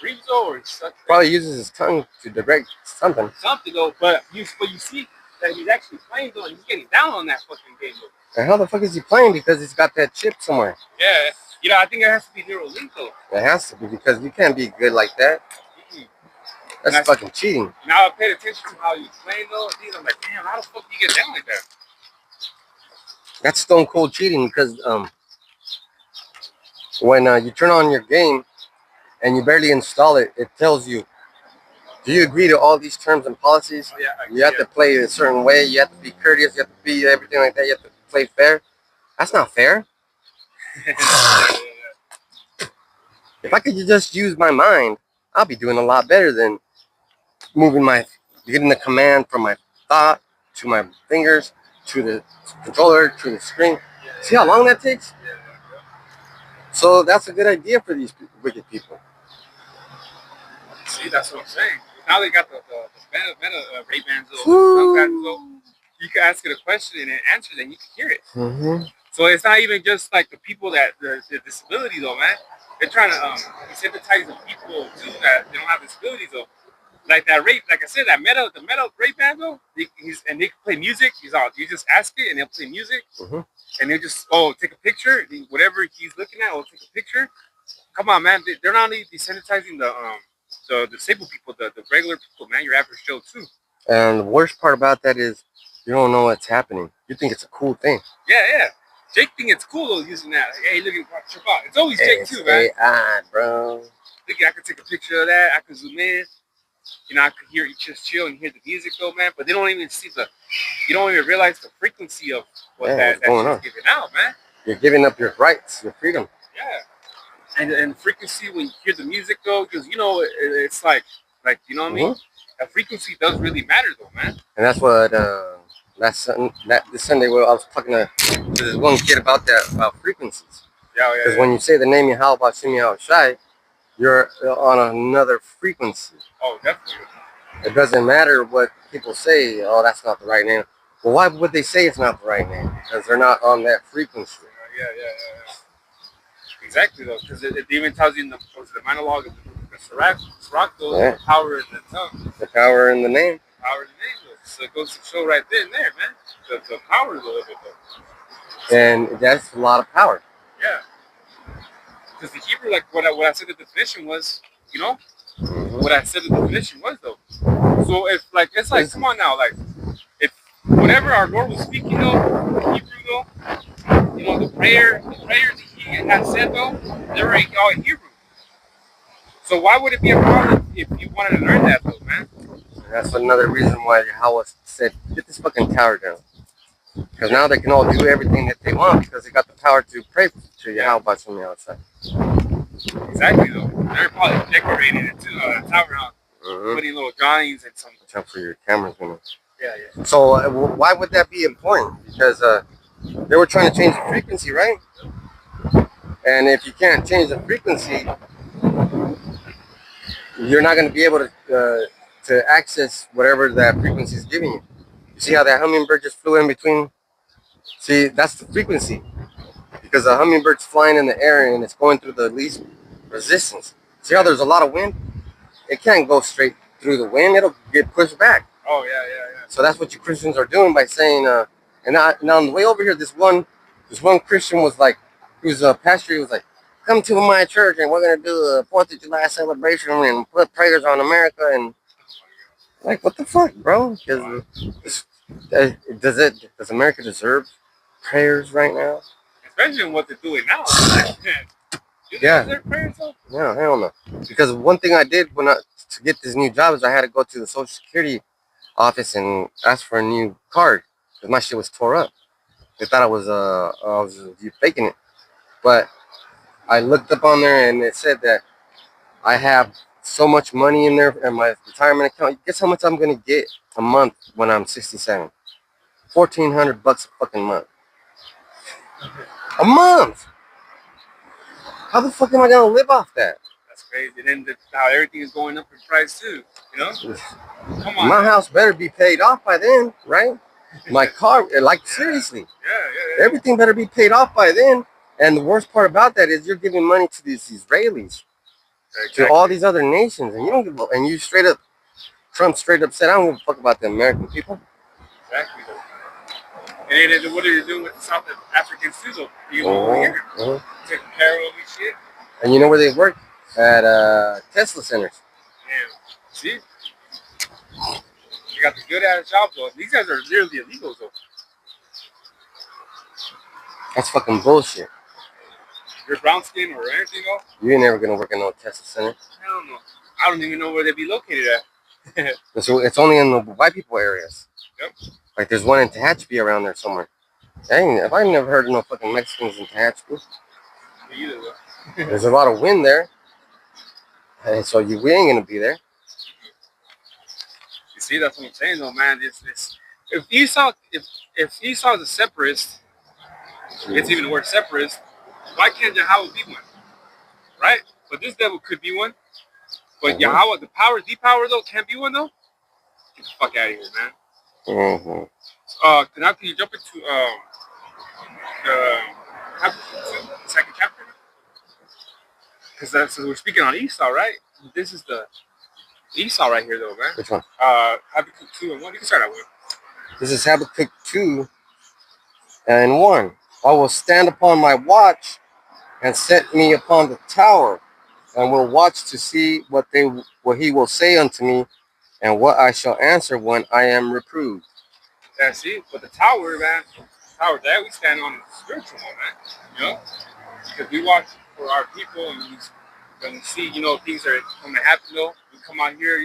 breathes, though, or he sucks. Probably uses his tongue to direct something. Though, but you see that he's actually playing, though, and he's getting down on that fucking game, though. And how the fuck is he playing? Because he's got that chip somewhere. Yeah. I think it has to be Neuralink, though. It has to be, because you can't be good like that. That's fucking cheating. Now I paid attention to how you explained though. I'm like, damn, how the fuck do you get down like that? That's stone cold cheating, because when you turn on your game and you barely install it, it tells you, do you agree to all these terms and policies? Oh, yeah, you have to play a certain way. You have to be courteous. You have to be everything like that. You have to play fair. That's not fair. If I could just use my mind, I'll be doing a lot better than getting the command from my thought to my fingers to the controller to the screen. See how long that takes? So that's a good idea for these wicked people. See, that's what I'm saying. Now they got the meta Ray-Bans, you can ask it a question and it answers and you can hear it. Mm-hmm. So it's not even just like the people that the disability though, man. They're trying to desensitize the people too that they don't have disabilities though. Like that rape, like I said, the meta rape band though, they can play music. You just ask it and they'll play music, and they'll just take a picture, whatever he's looking at, or take a picture. Come on, man, they're not only desensitizing the disabled people, the regular people, man, your average Joe too. And the worst part about that is you don't know what's happening. You think it's a cool thing. Yeah. Jake think it's cool though using that. Like, hey, look at trip out. It's always Jake too, man. AI, bro. Look, I can take a picture of that. I can zoom in. You know, I could hear you just chill and hear the music though, man. But they don't even see you don't even realize the frequency of what that shit's giving out, man. You're giving up your rights, your freedom. Yeah. And frequency when you hear the music though, because you know it's like you know what I mean. That frequency does really matter though, man. And that's what this Sunday I was talking to this one kid about frequencies. Yeah. Because when you say the name Yahweh Shimi Shai, you're on another frequency. Oh, definitely. It doesn't matter what people say. Oh, that's not the right name. Well, why would they say it's not the right name? Because they're not on that frequency. Yeah. Exactly though, because it even tells you in the monologue of the Sirach, the power in the tongue. The power in the name. Power in the name. So it goes to show right there and there, man. The power is a little bit though. And that's a lot of power. Yeah. Because the Hebrew, like what I said the definition was, you know? What I said the definition was though. So if like it's like come on now, like if whatever our Lord was speaking though, Hebrew though, you know, the prayers that he had said though, they were all in Hebrew. So why would it be a problem if you wanted to learn that though, man? That's another reason why Yahweh said, get this fucking tower down. Because now they can all do everything that they want because they got the power to pray to Yahweh from the outside. Exactly though. They're probably decorating it to a tower house. Putting little drawings and some. Watch out for your cameras, man. Yeah. So why would that be important? Because they were trying to change the frequency, right? And if you can't change the frequency, you're not going to be able to access whatever that frequency is giving you. You see how that hummingbird just flew in between? See, that's the frequency. Because the hummingbird's flying in the air and it's going through the least resistance. See how there's a lot of wind? It can't go straight through the wind. It'll get pushed back. Oh, yeah. So that's what you Christians are doing by saying, and now on the way over here, this one Christian was like, he was a pastor, he was like, come to my church and we're going to do a 4th of July celebration and put prayers on America. And like, what the fuck, bro? Does America deserve prayers right now? Especially in what they're doing now. Yeah. Prayers, no, hell no. Because one thing I did to get this new job is I had to go to the Social Security office and ask for a new card because my shit was tore up. They thought I was faking it, but I looked up on there and it said that I have so much money in there in my retirement account. Guess how much I'm gonna get a month when I'm 67? $1,400 a fucking month. A month. How the fuck am I gonna live off that? That's crazy. And then how everything is going up in price too. You know? Come on. My house better be paid off by then, right? My car, like seriously. Yeah. Everything better be paid off by then. And the worst part about that is you're giving money to these Israelis, to all these other nations, and you don't give a, and you Trump straight up said, I don't give a fuck about the American people. Exactly. And then what are you doing with the South Africans too? You over here, taking care of and shit. And you know where they work? At Tesla centers. Damn. See? You got the good ass job though. These guys are literally illegals though. That's fucking bullshit. You're brown skin or anything though? You ain't never gonna work in no Tesla center. Hell no. I don't even know where they be located at. So it's only in the white people areas. Yep. Like there's one in Tehachapi around there somewhere. Dang, have I never heard of no fucking Mexicans in Tehachapi? Me either though. There's a lot of wind there. And so we ain't gonna be there. You see, that's what I'm saying, though, man. This if Esau is a separatist, it's even worse separatist. Why can't Yahweh be one, right? But this devil could be one. But Yahweh, the power though, can't be one though. Get the fuck out of here, man. Now can you jump into the second chapter? Because we're speaking on Esau, right? This is the Esau right here, though, man. Which one? Habakkuk 2 and 1. You can start out with. This is Habakkuk 2 and 1. I will stand upon my watch and set me upon the tower, and will watch to see what he will say unto me, and what I shall answer when I am reproved. Yeah, see, but the tower, man, tower that we stand on is spiritual one, man. You know, because we watch for our people, and when we see, things are going to happen, though, we come out here,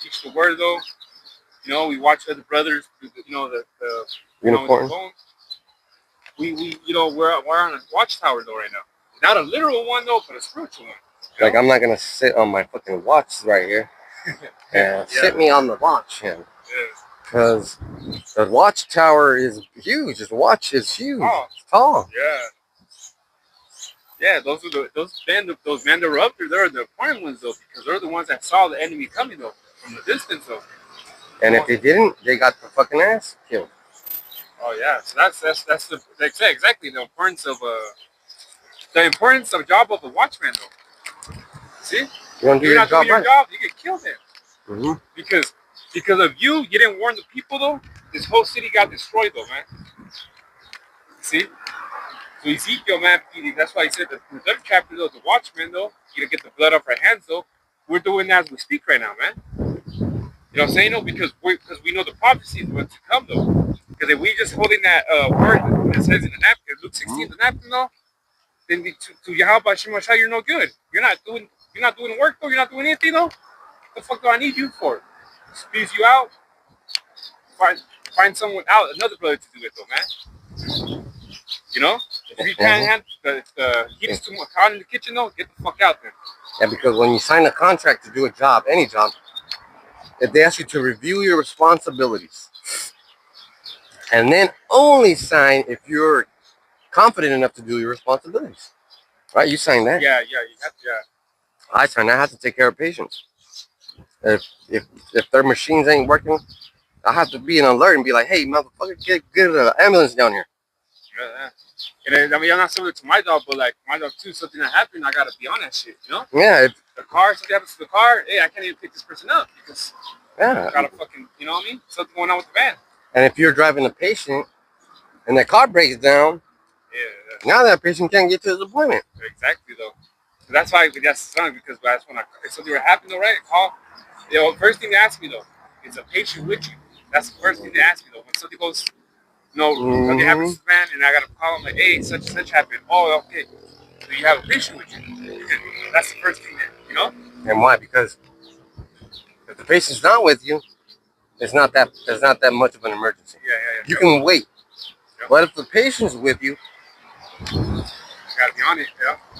teach the word, though. We watch other brothers, the Unicorn. We're on a watchtower though right now. Not a literal one though, but a spiritual one. Like I'm not gonna sit on my fucking watch right here. Sit me on the watch, because the watchtower is huge. The watch is huge. It's tall. Yeah. Those men that were up there, they're the important ones though, because they're the ones that saw the enemy coming though from the distance though. And if they didn't, they got the fucking ass killed. Oh yeah, so that's exactly the importance of job of a watchman though. See, you don't do you're not doing your right. job, you get killed then. Because of you didn't warn the people though. This whole city got destroyed though, man. See, so Ezekiel, man, that's why he said that in the third chapter though, the watchman though, you gotta get the blood off our hands though. We're doing that as we speak right now, man. You know what I'm saying? No, because we know the prophecy is what's to come though. Because if we just holding that word that says in the napkin, Luke 16, the napkin though, then to Yahweh Shemashah, you're no good. You're not doing work though. You're not doing anything though. What the fuck do I need you for? Spews you out. Find someone out, another brother to do it though, man. If you can't handle the heat is too much hot in the kitchen though, get the fuck out there. Yeah, because when you sign a contract to do a job, any job, they ask you to review your responsibilities, and then only sign if you're confident enough to do your responsibilities. Right? You sign that. Yeah, you have to. Yeah. I sign. I have to take care of patients. If their machines ain't working, I have to be an alert and be like, "Hey, motherfucker, get an ambulance down here." Yeah. And I mean, I'm not similar to my job, but like my job too. Something that happened, I gotta be on that shit. Yeah. If the car, something happens to the car, hey, I can't even pick this person up because I gotta fucking, you know what I mean? Something going on with the van. And if you're driving a patient and the car breaks down, now that patient can't get to his appointment. Exactly though. So that's why that's son, because that's when if something were happening though, right? Call. First thing they ask me though, is a patient with you? That's the first thing they ask me though. When something goes, something happens to the man, and I gotta call them like, hey, such and such happened. Oh, okay. So you have a patient with you. That's the first thing that, And why? Because if the patient's not with you, it's not that much of an emergency. Yeah. You can wait. Yep. But if the patient's with you, you gotta be on it,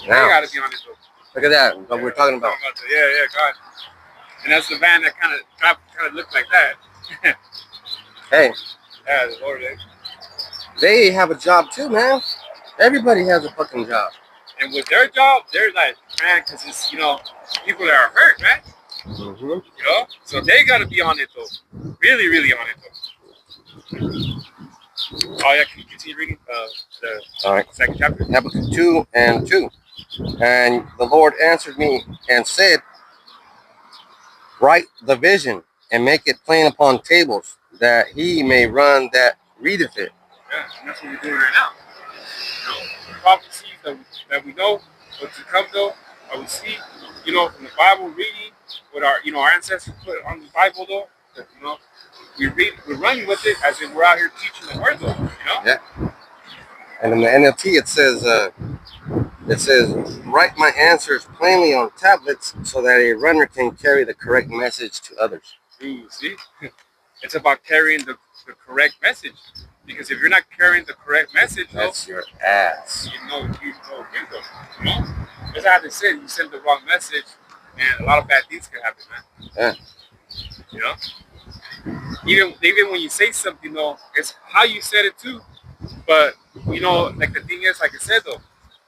You gotta be on it though. Look at that, what we're talking about. God. And that's the van that kind of looked like that. Hey. Yeah, the Lord, They have a job too, man. Everybody has a fucking job. And with their job, they're like, man, because it's, people that are hurt, man. So they got to be on it, though. Really, really on it, though. Oh, yeah, can you continue reading the second chapter? Habakkuk 2 and 2. And the Lord answered me and said, write the vision and make it plain upon tables, that he may run that readeth it. Yeah, and that's what we're doing right now. Prophecies that we know what to come though, or we see, from the Bible reading, what our ancestors put on the Bible though, that, we're running with it as if we're out here teaching the word though, Yeah. And in the NLT it says, write my answers plainly on tablets so that a runner can carry the correct message to others. Ooh, see? It's about carrying the correct message. Because if you're not carrying the correct message, that's your ass. You know. That's how they said you send the wrong message. man, a lot of bad things can happen, man. Yeah. You know, even when you say something though, it's how you said it too. But you know, like the thing is, like I said though,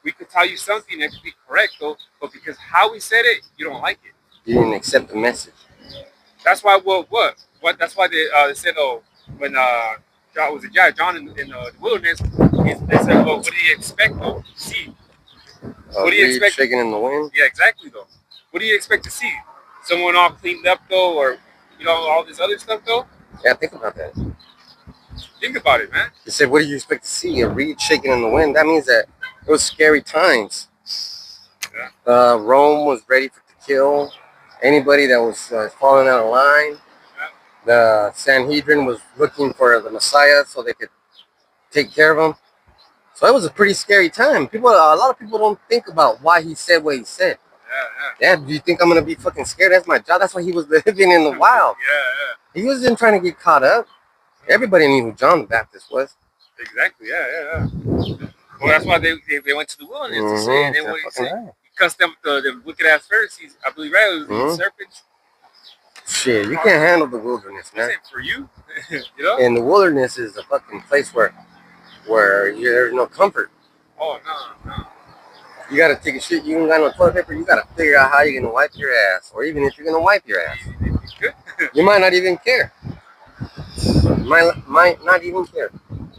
we could tell you something that could be correct though, but because how we said it, you don't like it. You didn't accept the message. That's why what? That's why they said when John was John in the wilderness, they said, well, what do you expect though? To see? What do you Reed expect? shaking in the wind. Yeah, exactly though. What do you expect to see? Someone all cleaned up though, or you know all this other stuff though? Yeah, think about that. Think about it, man. He said, "What do you expect to see? A reed shaking in the wind." That means that it was scary times. Yeah. Rome was ready to kill anybody that was falling out of line. Yeah. The Sanhedrin was looking for the Messiah so they could take care of him. So it was a pretty scary time. A lot of people don't think about why he said what he said. Yeah. Yeah, do you think I'm gonna be fucking scared? That's my job. That's why he was living in the wild. Yeah. He wasn't trying to get caught up. Everybody knew who John the Baptist was. Exactly. Yeah. Well, that's why they went to the wilderness to say, and then what he said, he cussed them the wicked ass Pharisees. I believe right, it was serpents. Shit, you can't handle the wilderness, man. For you, you know. And the wilderness is a fucking place where there's no comfort. Oh no. You gotta take a shit. You ain't got no toilet paper. You gotta figure out how you're gonna wipe your ass, or even if you're gonna wipe your ass. You might not even care. You might not even care.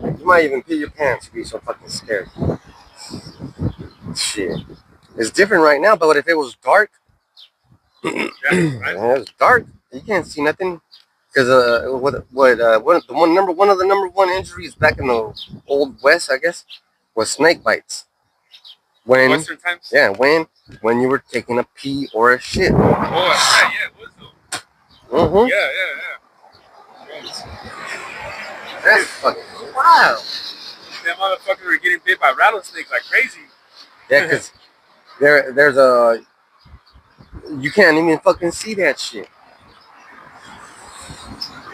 You might even pee your pants if you're so fucking scared. Shit, it's different right now. But if it was dark, right. It was dark. You can't see nothing. Because one of the number one injuries back in the old West, I guess, was snake bites. When Western times? Yeah, when you were taking a pee or a shit. Oh, that's right. Yeah, it was though. Mm-hmm. Yeah. That's fucking wild. That motherfuckers were getting bit by rattlesnakes like crazy. Yeah, because there's you can't even fucking see that shit.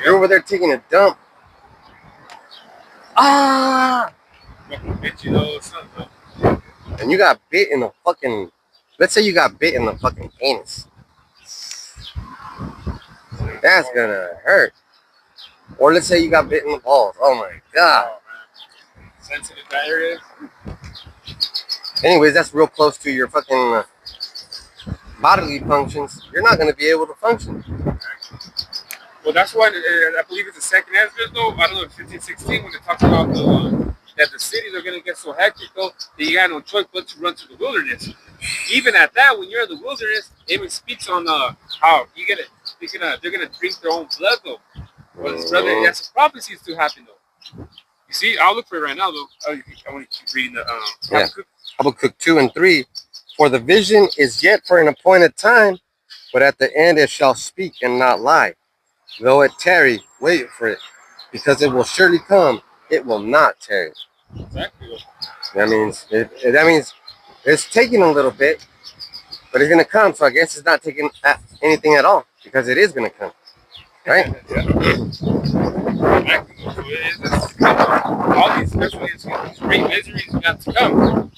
You're over there taking a dump. Fucking bit you though, something. And you got bit in the fucking. Let's say you got bit in the fucking anus. That's gonna hurt. Or let's say you got bit in the balls. Oh my god. Oh, man. Sensitive that area. Anyways, that's real close to your fucking bodily functions. You're not gonna be able to function. Well, that's why I believe it's the second Ezra though. I don't know, 1516 when they talk about that the cities are gonna get so hectic though that you got no choice but to run to the wilderness. Even at that, when you're in the wilderness, it even speaks on how you get it. They're gonna drink their own blood though. But brother, that's a prophecy to happen though. You see, I'll look for it right now though. I want to keep reading the Habakkuk 2 and 3. For the vision is yet for an appointed time, but at the end it shall speak and not lie. Though it tarry, wait for it, because it will surely come. It will not tarry. Exactly. That means it's taking a little bit, but it's gonna come. So I guess it's not taking anything at all because it is gonna come, right? Exactly. All these great miseries got to come.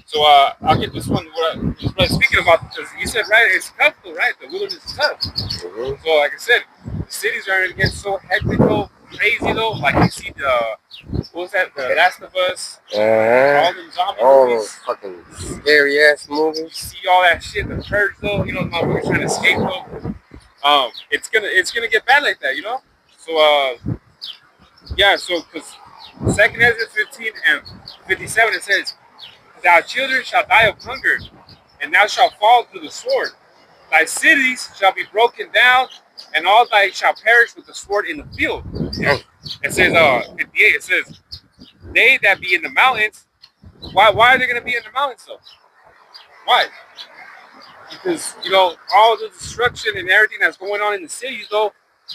So I'll get this one. What I was speaking about, because you said right, it's tough though, right? The wilderness is tough. Mm-hmm. So like I said, the cities are gonna get so hectic though, crazy though. Like you see what was that? The Last of Us, all them zombie movies, those fucking scary ass movies. You see all that shit, the purge though. You know, the motherfuckers trying to escape though. It's gonna get bad like that, you know. So yeah. So because Second Ezra 15 and 57 it says, "Thy children shall die of hunger, and thou shalt fall to the sword. Thy cities shall be broken down, and all thy shall perish with the sword in the field." Yeah. It says, 58, it says, "They that be in the mountains," why are they going to be in the mountains though? Why? Because, you know, all the destruction and everything that's going on in the cities though,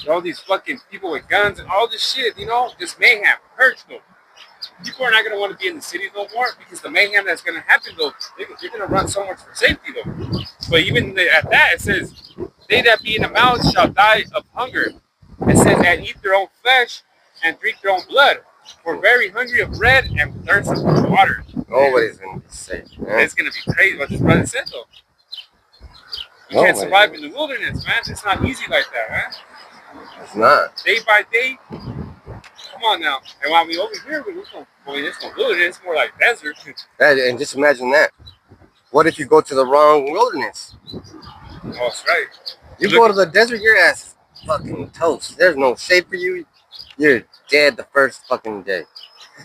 all these fucking people with guns and all this shit, you know, just mayhem, hurts though. People are not going to want to be in the cities no more because the mayhem that's going to happen though, they're going to run so much for safety though. But even at that, it says, "They that be in the mountains shall die of hunger." It says, "And eat their own flesh and drink their own blood. For very hungry of bread and thirsty for water." Nobody's going to be safe. Man. It's going to be crazy what this brother said though. You can't survive in the wilderness, man. It's not easy like that, man. It's not. Day by day. Come on now. And while we over here, it's no wilderness. It's more like desert. And just imagine that. What if you go to the wrong wilderness? Oh, that's right. You go to the desert, your ass is fucking toast. There's no shade for you. You're dead the first fucking day.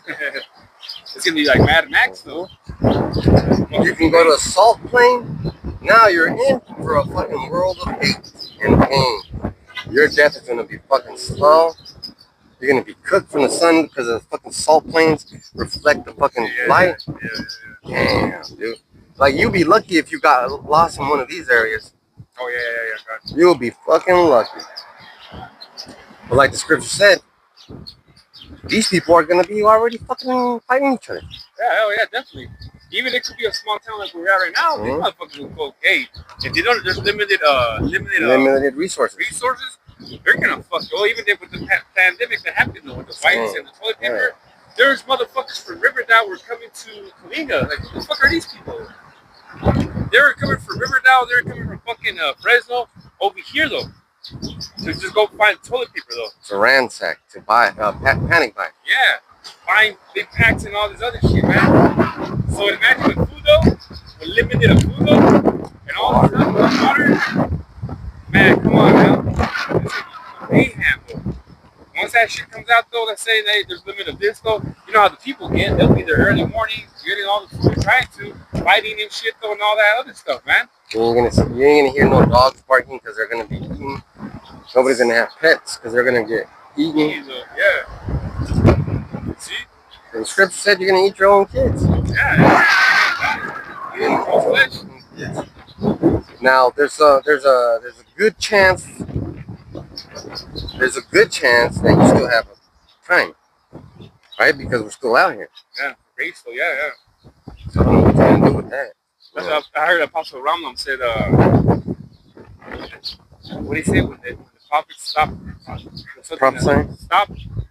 It's gonna be like Mad Max, though. You can go to a salt plain. Now you're in for a fucking world of hate and pain. Your death is gonna be fucking slow. You're gonna be cooked from the sun because the fucking salt plains reflect the fucking light. Damn, dude. Like, you'd be lucky if you got lost in one of these areas. Oh, yeah. Gotcha. You'll be fucking lucky. But like the scripture said, these people are gonna be already fucking fighting each other. Yeah, hell yeah, definitely. Even it could be a small town like we're at right now. These motherfuckers will go, hey, if they don't, there's limited resources. They're gonna fuck. Well, even with the pandemic that happened though, with the fights and the toilet paper, there's motherfuckers from Riverdale were coming to Kalinga. Like, who the fuck are these people? They were coming from Riverdale. They were coming from fucking Fresno over here though, to just go find toilet paper though. To ransack, to buy, panic buy. Yeah, buying big packs and all this other shit, man. So imagine with food though, with limited of food though, and all this stuff, with water. Man, come on now. It's a mayhem though. Once that shit comes out though, let's say there's limit of this though, you know how the people get. They'll be there early mornings, getting all the food, trying to, fighting and shit though, and all that other stuff, man. You ain't gonna hear no dogs barking because they're gonna be eaten. Nobody's gonna have pets because they're gonna get eaten. Yeah. See? The scripture said you're gonna eat your own kids. Yeah. You eat your own flesh. Yes. Now there's a good chance. There's a good chance that you still have time, right? Because we're still out here. Yeah, graceful. Yeah. So I don't know what you're gonna do with that. That's what I heard Apostle Ramlam said. What did he say when the prophets stop? Prophesying? Stop.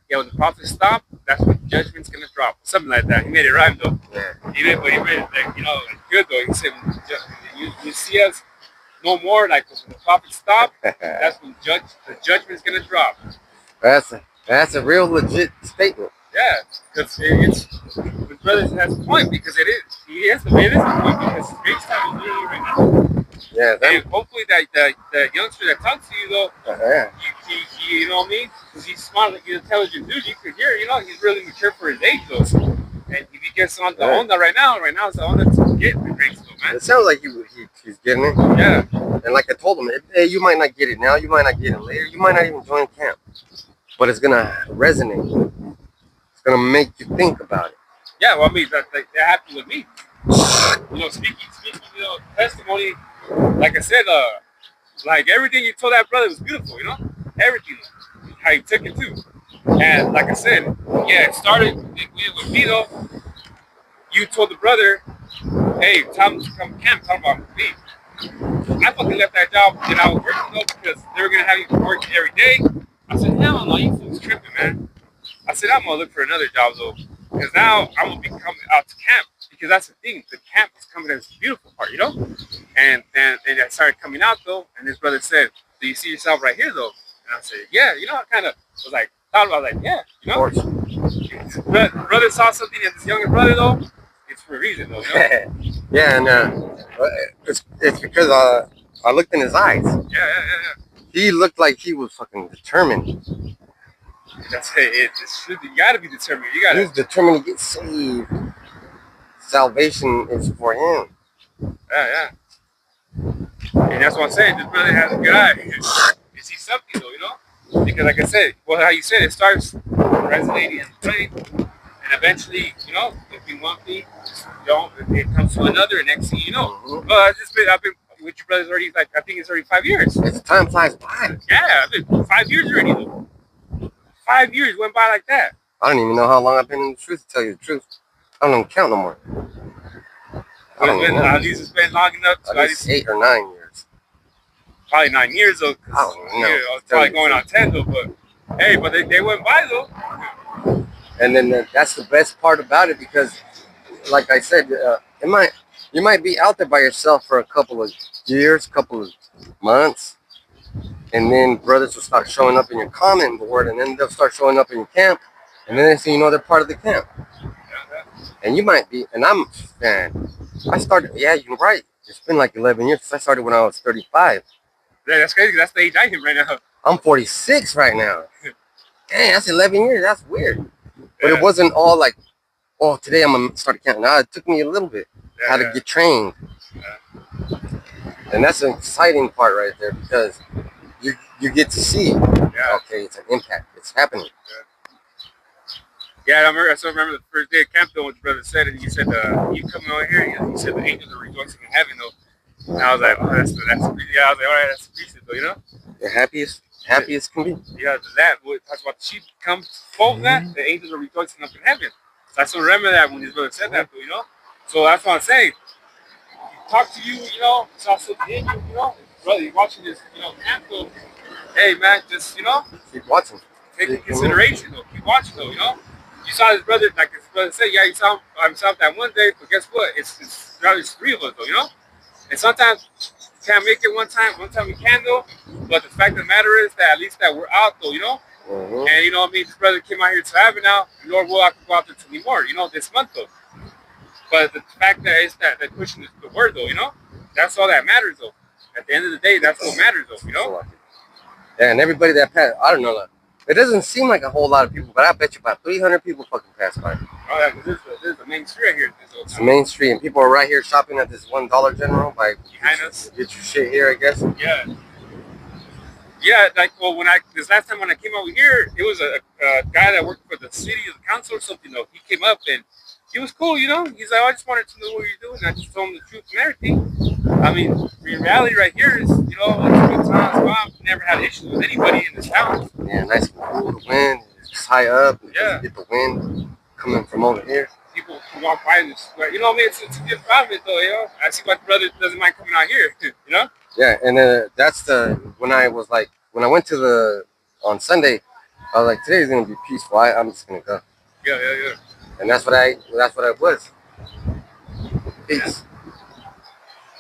Yeah, when the prophets stop, that's when judgment's gonna drop. Something like that. He made it rhyme though. Yeah. He made it like, you know, like, good though. He said, you see us no more. Like when the prophets stop, that's when the judgment's gonna drop. That's a real legit statement. Yeah, because the brother has a point, because it is. It is a point, because grace time is literally right now. Yeah. And hopefully that youngster that talks to you though, he you know what I mean? Because he's smart, like he's an intelligent dude. You could hear, you know, he's really mature for his age though. And if he gets on the onda right now is the onda to get the grace though, man. It sounds like he's getting it. Yeah. And like I told him, hey, you might not get it now, you might not get it later, you might not even join camp, but it's gonna resonate. It's gonna make you think about it. Yeah, well, I mean that happened with me. You know, speaking, you know, testimony. Like I said, like everything you told that brother was beautiful. You know, everything, how you took it too. And like I said, yeah, it started with me though. You told the brother, hey, time to come camp, talk about me. I fucking left that job that I was working though, because they were gonna have you work every day. I said, hell no, you fools tripping, man. I said, I'm gonna look for another job though, because now I'm gonna be coming out to camp, because that's the thing. The camp is coming as the beautiful part, you know. And I started coming out though, and his brother said, do you see yourself right here though? And I said, yeah, you know, I kind of was like, thought about like, yeah, you know. But brother saw something in this younger brother though. It's for a reason though, you know? Yeah, and it's because I looked in his eyes. Yeah. He looked like he was fucking determined. That's it. You gotta be determined. He was determined to get saved. Salvation is for him. Yeah. And that's what I'm saying. This brother has a good eye. You see something though, you know? Because like I said, well, how you said, it starts resonating in the brain, and eventually, you know, if you want me, you know, it comes to another, and next thing you know. I've been with your brothers already, like, I think it's already 5 years. It's time flies by. Yeah, I've been 5 years already though. 5 years went by like that. I don't even know how long I've been in the truth, to tell you the truth. I don't even count no more. At least it's been long enough. At least 8 or 9 years. Probably 9 years though. I don't even know. Yeah, I was probably going on 10 though, but hey, but they went by though. And then that's the best part about it, because, like I said, You might be out there by yourself for a couple of years, couple of months, and then brothers will start showing up in your comment board, and then they'll start showing up in your camp, and then next thing you know, they're part of the camp. And you might be, and man, I started, yeah, you're right. It's been like 11 years since I started when I was 35. Yeah, that's crazy. That's the age I am right now. I'm 46 right now. Dang, that's 11 years. That's weird. But Yeah. it wasn't all like, oh, today I'm going to start counting. No, it took me a little bit how to get trained. And that's an exciting part right there because you get to see, okay, it's an impact. It's happening. Yeah, I still remember the first day of camp though, what your brother said, and he said, "You coming over here?" He said, "The angels are rejoicing in heaven." Though, and I was like, "Oh, that's yeah." I was like, "All right, that's appreciative, though, you know." The happiest can be. Yeah, that what talks about the sheep comes forth that the angels are rejoicing up in heaven. So I still remember that when his brother said that, though, you know. So that's what I'm saying. Talk to you, you know. It's also in you, you know. Brother, you're watching this, you know, camp though. Hey man, just you know, keep watching. Take into consideration though. Keep watching though, you know. You saw his brother, like his brother said, yeah, you saw himself that one day, but guess what? It's now there's three of us though, you know? And sometimes we can't make it one time we can though. But the fact of the matter is that at least that we're out though, you know? And you know what I mean, this brother came out here to have it now, Lord will I can go out there to me more, you know, this month though. But the fact that is that they're pushing the word though, you know? That's all that matters though. At the end of the day, that's what matters though, you know? Yeah, and everybody that passed, I don't know, like, it doesn't seem like a whole lot of people, but I bet you about 300 people fucking passed by. Oh, yeah, this is the main street right here. It's the main street, and people are right here shopping at this $1 General. Like, behind us. Get your shit here, I guess. Yeah. Yeah, like, well, this last time when I came over here, it was a guy that worked for the city of the council or something, though. He came up, and he was cool, you know? He's like, I just wanted to know what you're doing. I just told him the truth and everything. I mean, the reality right here is, you know, it's a good time. Well, I've never had issues with anybody in this town. Yeah, nice and cool. The wind is high up. Yeah. You get the wind coming from over here. People can walk by in this, you know what I mean? It's a good environment, though, you know? I see my brother doesn't mind coming out here, you know? Yeah, and that's when I went to on Sunday, I was like, today's going to be peaceful. I'm just going to go. Yeah. And that's what I was. Peace.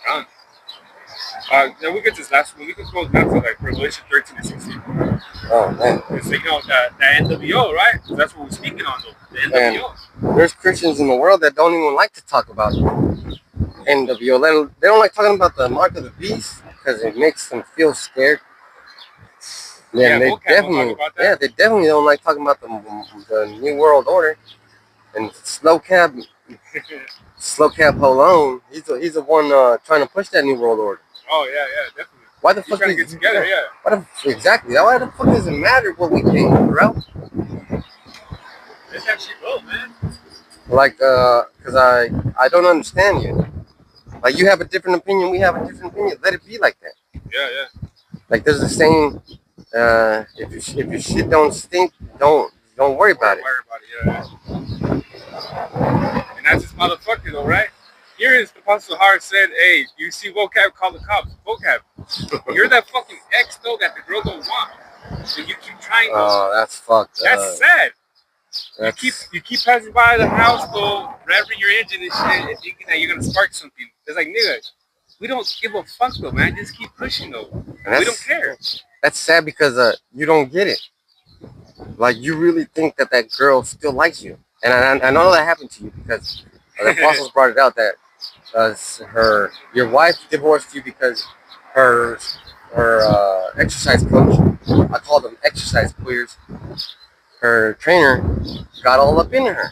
Yeah. Then we get this last one. We can go down to like Revelation 13 and 16. Oh man. It's, you know, the NWO, right? That's what we're speaking on, though. The NWO. And there's Christians in the world that don't even like to talk about NWO. They don't like talking about the mark of the beast because it makes them feel scared. Yeah, they definitely don't like talking about the New World Order. And Slow Cab Holone, he's the one trying to push that New World Order. Oh yeah, definitely. Why the fuck trying to get together? Yeah. Exactly. Why the fuck does it matter what we think, bro? It's actually both, man. Like, cause I don't understand you. Like, you have a different opinion, we have a different opinion. Let it be like that. Yeah. Like, there's a saying, if your shit don't stink, don't worry about it. Yeah. And that's this motherfucker, though, right? Here is the Apostle Hart said, hey, you see vocab, call the cops. Vocab. You're that fucking ex, though, that the girl don't want. So you keep trying. Oh, that's fucked up. That's sad. You keep passing by the house, though, revving your engine and shit, and thinking that you're going to spark something. It's like, nigga, we don't give a fuck, though, man. Just keep pushing, though. We don't care. That's sad because you don't get it. Like, you really think that girl still likes you. And I know that happened to you because the apostles brought it out that your wife divorced you because her exercise coach, I call them exercise queers, her trainer got all up into her.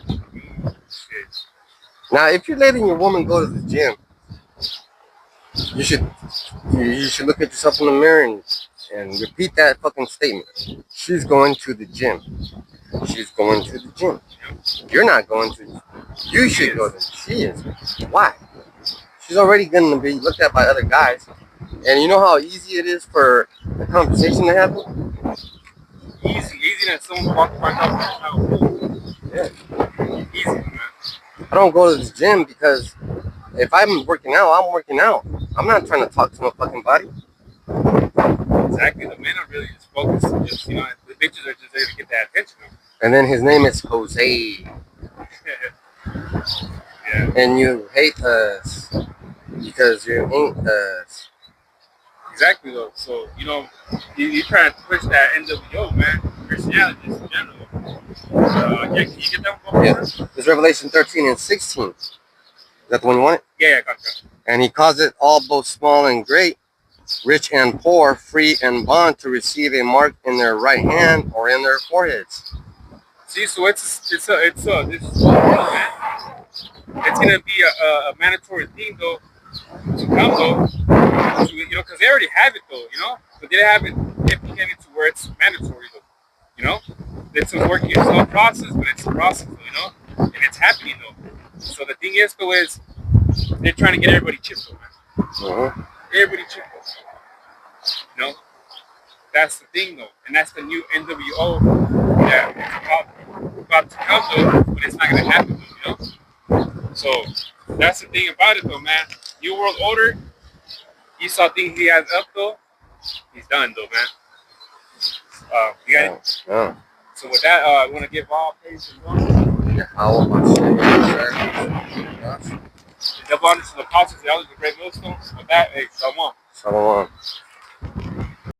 Now, if you're letting your woman go to the gym, you should look at yourself in the mirror and repeat that fucking statement. She's going to the gym. She's going to the gym. You're not going to. You should go to. She is. Why? She's already going to be looked at by other guys. And you know how easy it is for a conversation to happen? Easy than someone walking by house. Yeah. Easy, man. I don't go to the gym because if I'm working out, I'm working out. I'm not trying to talk to my fucking body. Exactly. The men are really just focused. Just, you know, the bitches are just there to get that attention. And then his name is Jose. Yeah. Yeah. And you hate us because you ain't us. Exactly though. So you trying to push that NWO, man, Christianity just in general. Yeah, can you get that one? Yeah. It's Revelation 13 and 16. Is that the one you want? Yeah, gotcha. And he caused it all, both small and great, rich and poor, free and bond, to receive a mark in their right hand or in their foreheads. See, so this whole thing, man. It's gonna be a mandatory thing though to come though, because they already have it though, but they haven't implemented to where it's mandatory though, It's a working its own process, but it's a process, and it's happening though. So the thing is though is they're trying to get everybody chipped though, man. Everybody chipped though, That's the thing though, and that's the new NWO that is about to come though, but it's not gonna happen though, So that's the thing about it though, man. New World Order, Esau thinks he has up though, he's done though, man. You got it? Yeah. So with that, I want to give all praise to God. Yeah, how about Double honors to the apostles, the elders, the great millstones. With that, hey, shalom. Shalom.